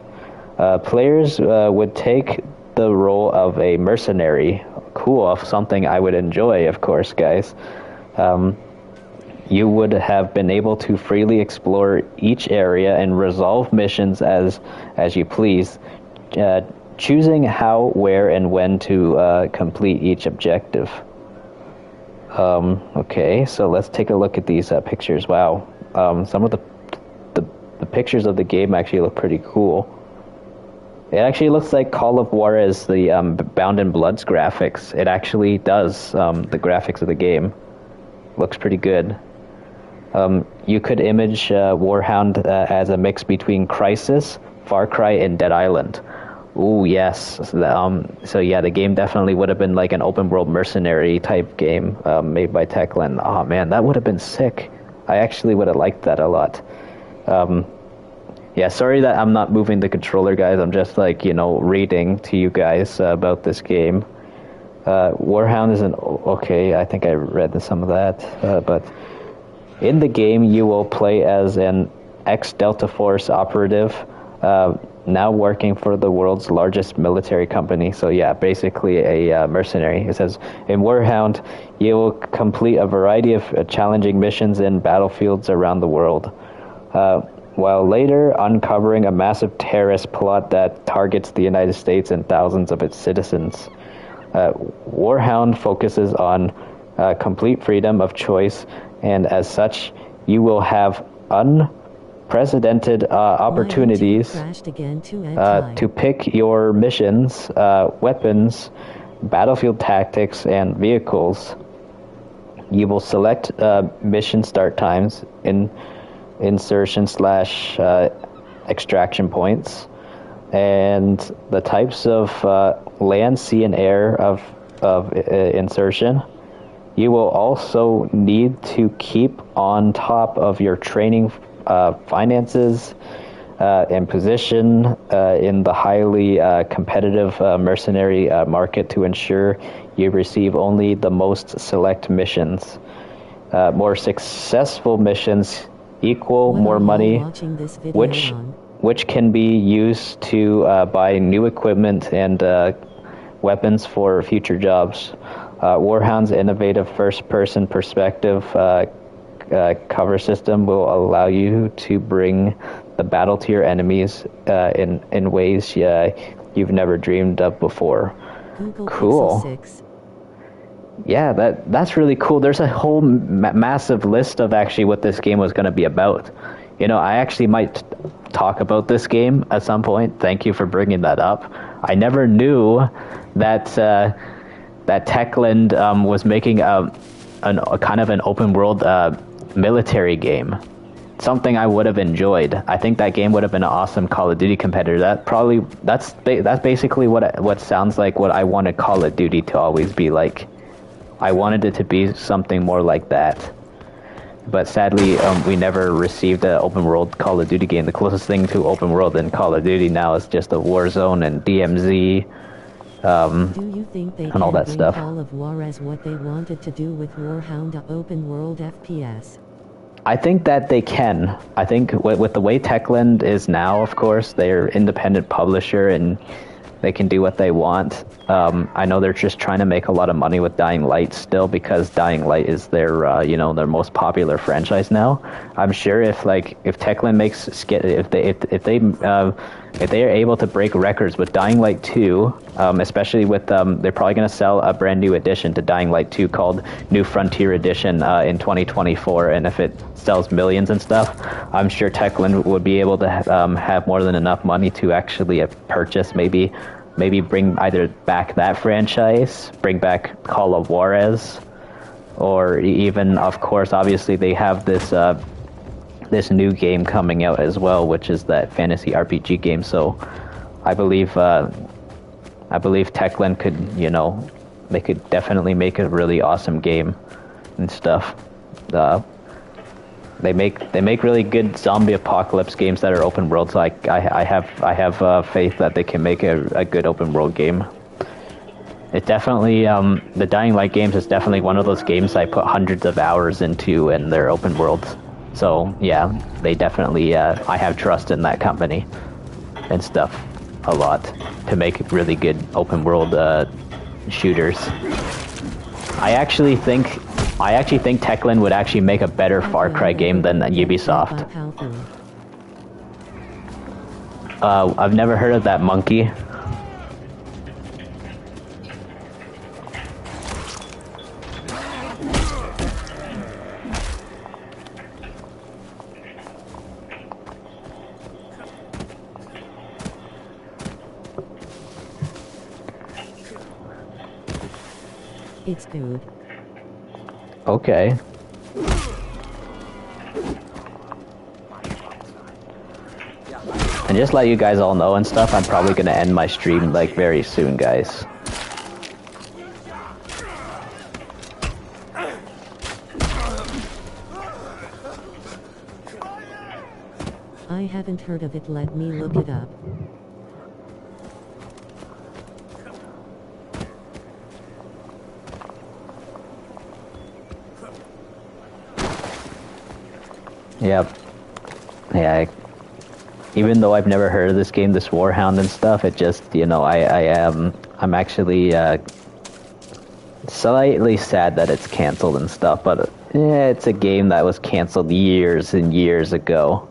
Players would take the role of a mercenary. Cool, something I would enjoy, of course, guys. You would have been able to freely explore each area and resolve missions as you please, choosing how, where, and when to complete each objective. Okay, so let's take a look at these pictures. Wow, some of the pictures of the game actually look pretty cool. It actually looks like Call of Juarez, the Bound in Blood's graphics. It actually does. The graphics of the game looks pretty good. You could image Warhound as a mix between Crysis, Far Cry, and Dead Island. Ooh, yes. So yeah, the game definitely would have been like an open world mercenary type game made by Techland. Oh man, that would have been sick. I actually would have liked that a lot. Yeah, sorry that I'm not moving the controller, guys. I'm just reading to you guys about this game. Warhound is okay, I think I read some of that. But in the game, you will play as an ex-Delta Force operative, now working for the world's largest military company. So yeah, basically a mercenary. It says, in Warhound, you will complete a variety of challenging missions in battlefields around the world, while later uncovering a massive terrorist plot that targets the United States and thousands of its citizens. Warhound focuses on complete freedom of choice, and as such, you will have unprecedented opportunities to pick your missions, weapons, battlefield tactics, and vehicles. You will select mission start times, insertion / extraction points, and the types of land, sea, and air of insertion. You will also need to keep on top of your training, finances, and position in the highly competitive mercenary market to ensure you receive only the most select missions. More successful missions equal more money, which which can be used to buy new equipment and weapons for future jobs. Warhound's innovative first-person perspective cover system will allow you to bring the battle to your enemies in ways you've never dreamed of before. Google Cool. Pixel 6. Yeah, that's really cool. There's a whole massive list of actually what this game was going to be about. You know, I actually might talk about this game at some point. Thank you for bringing that up. I never knew that that Techland was making a kind of an open world military game. Something I would have enjoyed. I think that game would have been an awesome Call of Duty competitor. That's basically what sounds like what I wanted Call of Duty to always be like. I wanted it to be something more like that. But sadly, we never received an open world Call of Duty game. The closest thing to open world in Call of Duty now is just a Warzone and DMZ. Do you think they and all that bring stuff. Call of War as what they wanted to do with Warhound open world FPS? I think that they can. I think with the way Techland is now, of course, they're independent publisher and they can do what they want. I know they're just trying to make a lot of money with Dying Light still because Dying Light is their their most popular franchise now. I'm sure if Techland makes if they are able to break records with Dying Light 2, especially with they're probably going to sell a brand new edition to Dying Light 2 called New Frontier Edition in 2024, and if it sells millions and stuff, I'm sure Techland would be able to have more than enough money to actually purchase maybe bring either back that franchise, bring back Call of Juarez, or even, of course, obviously they have this new game coming out as well, which is that fantasy RPG game. So I believe Techland could, they could definitely make a really awesome game and stuff. They make really good zombie apocalypse games that are open world. So I have faith that they can make a good open world game. It definitely the Dying Light games is definitely one of those games I put hundreds of hours into, and they're open worlds. So yeah, they definitely I have trust in that company and stuff a lot to make really good open world shooters. I actually think Techland would actually make a better Far Cry game than Ubisoft. I've never heard of that monkey. It's good. Okay. And just let you guys all know and stuff, I'm probably gonna end my stream like very soon, guys. I haven't heard of it, let me look it up. Yep. Yeah. Even though I've never heard of this game, this Warhound and stuff, it just, I'm actually slightly sad that it's canceled and stuff. But it's a game that was canceled years and years ago.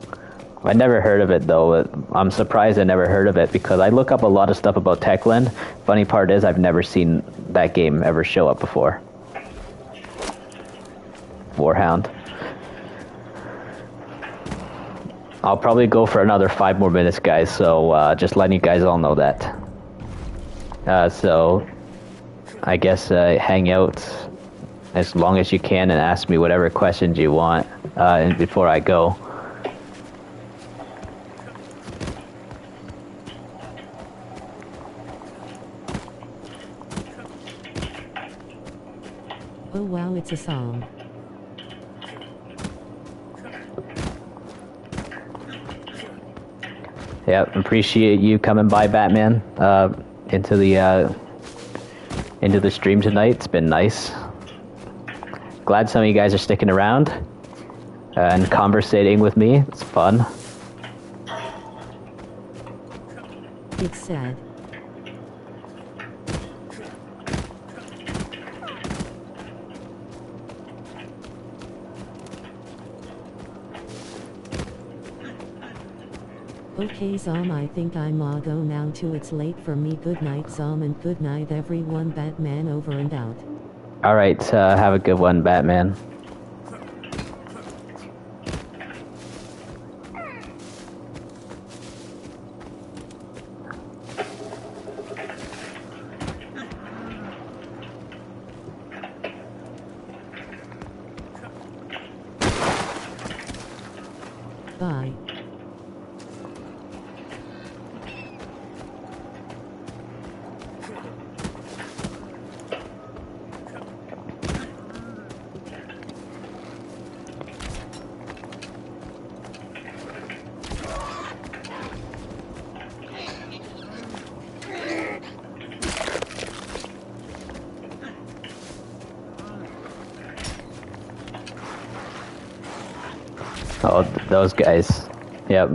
I never heard of it though. I'm surprised I never heard of it because I look up a lot of stuff about Techland. Funny part is I've never seen that game ever show up before. Warhound. I'll probably go for another 5 more minutes, guys, so just letting you guys all know that. So, I guess hang out as long as you can and ask me whatever questions you want and before I go. Oh wow, it's a song. Yeah, appreciate you coming by, Batman, into the stream tonight. It's been nice. Glad some of you guys are sticking around and conversating with me. It's fun. It's sad. Okay Zom, I think I'ma go now too, it's late for me. Good night Zom, and good night everyone. Batman over and out. Alright, have a good one, Batman. Bye. Oh, those guys. Yep.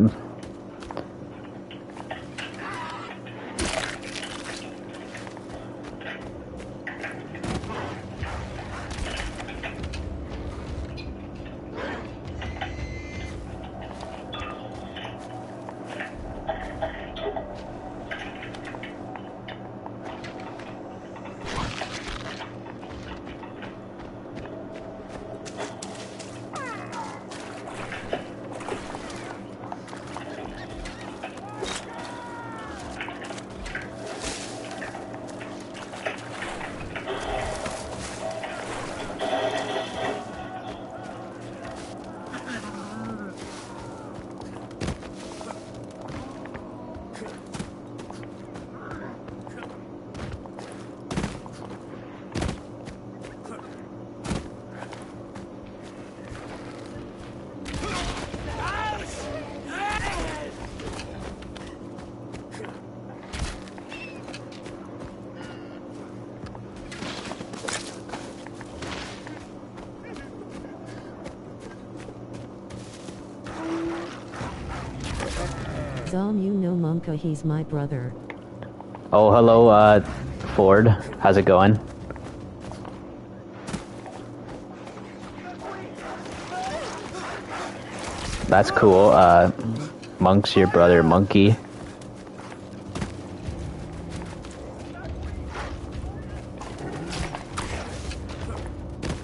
Zom, you know Monka, he's my brother. Oh, hello, Ford. How's it going? That's cool. Monk's your brother, Monkey.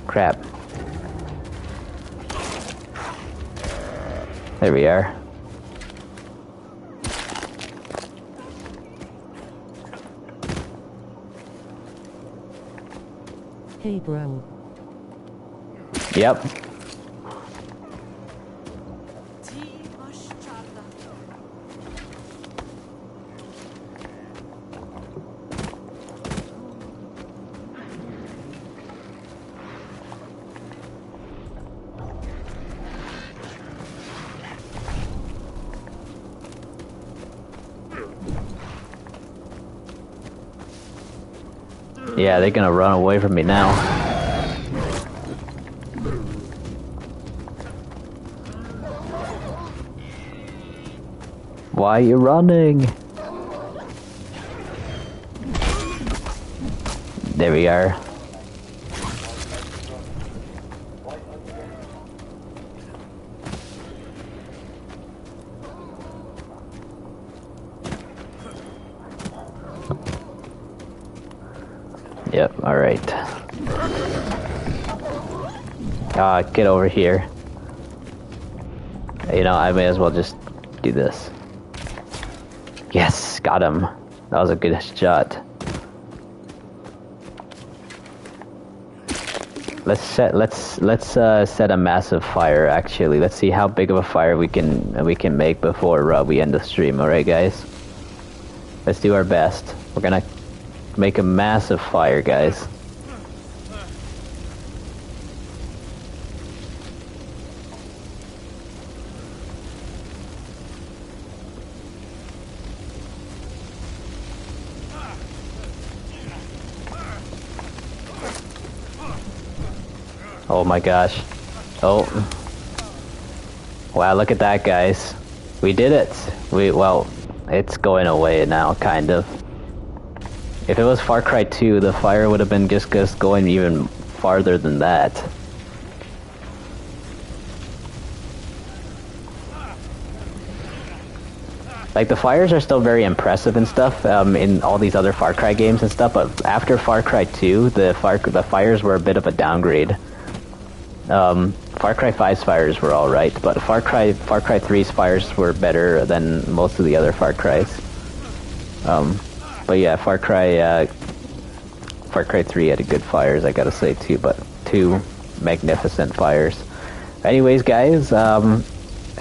Crap. There we are. Hey bro. Yep. Yeah, they're gonna run away from me now. Why are you running? There we are. Yep, alright. Get over here. You know, I may as well just do this. Yes, got him. That was a good shot. Let's set a massive fire. Actually, let's see how big of a fire we can make before we end the stream. All right, guys. Let's do our best. We're gonna make a massive fire, guys. Oh my gosh. Oh. Wow, look at that, guys. We did it. Well, It's going away now, kind of. If it was Far Cry 2, the fire would have been just going even farther than that. Like, the fires are still very impressive and stuff in all these other Far Cry games and stuff, but after Far Cry 2, the fires were a bit of a downgrade. Far Cry 5's fires were alright, but Far Cry 3's fires were better than most of the other Far Cries. But yeah, Far Cry 3 had good fires, I gotta say too, but 2 magnificent fires. Anyways, guys,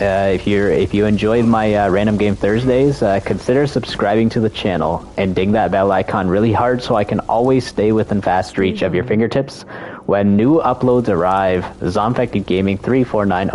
if you enjoyed my Random Game Thursdays, consider subscribing to the channel and ding that bell icon really hard so I can always stay within fast reach of your fingertips when new uploads arrive. Zombfected Gaming 349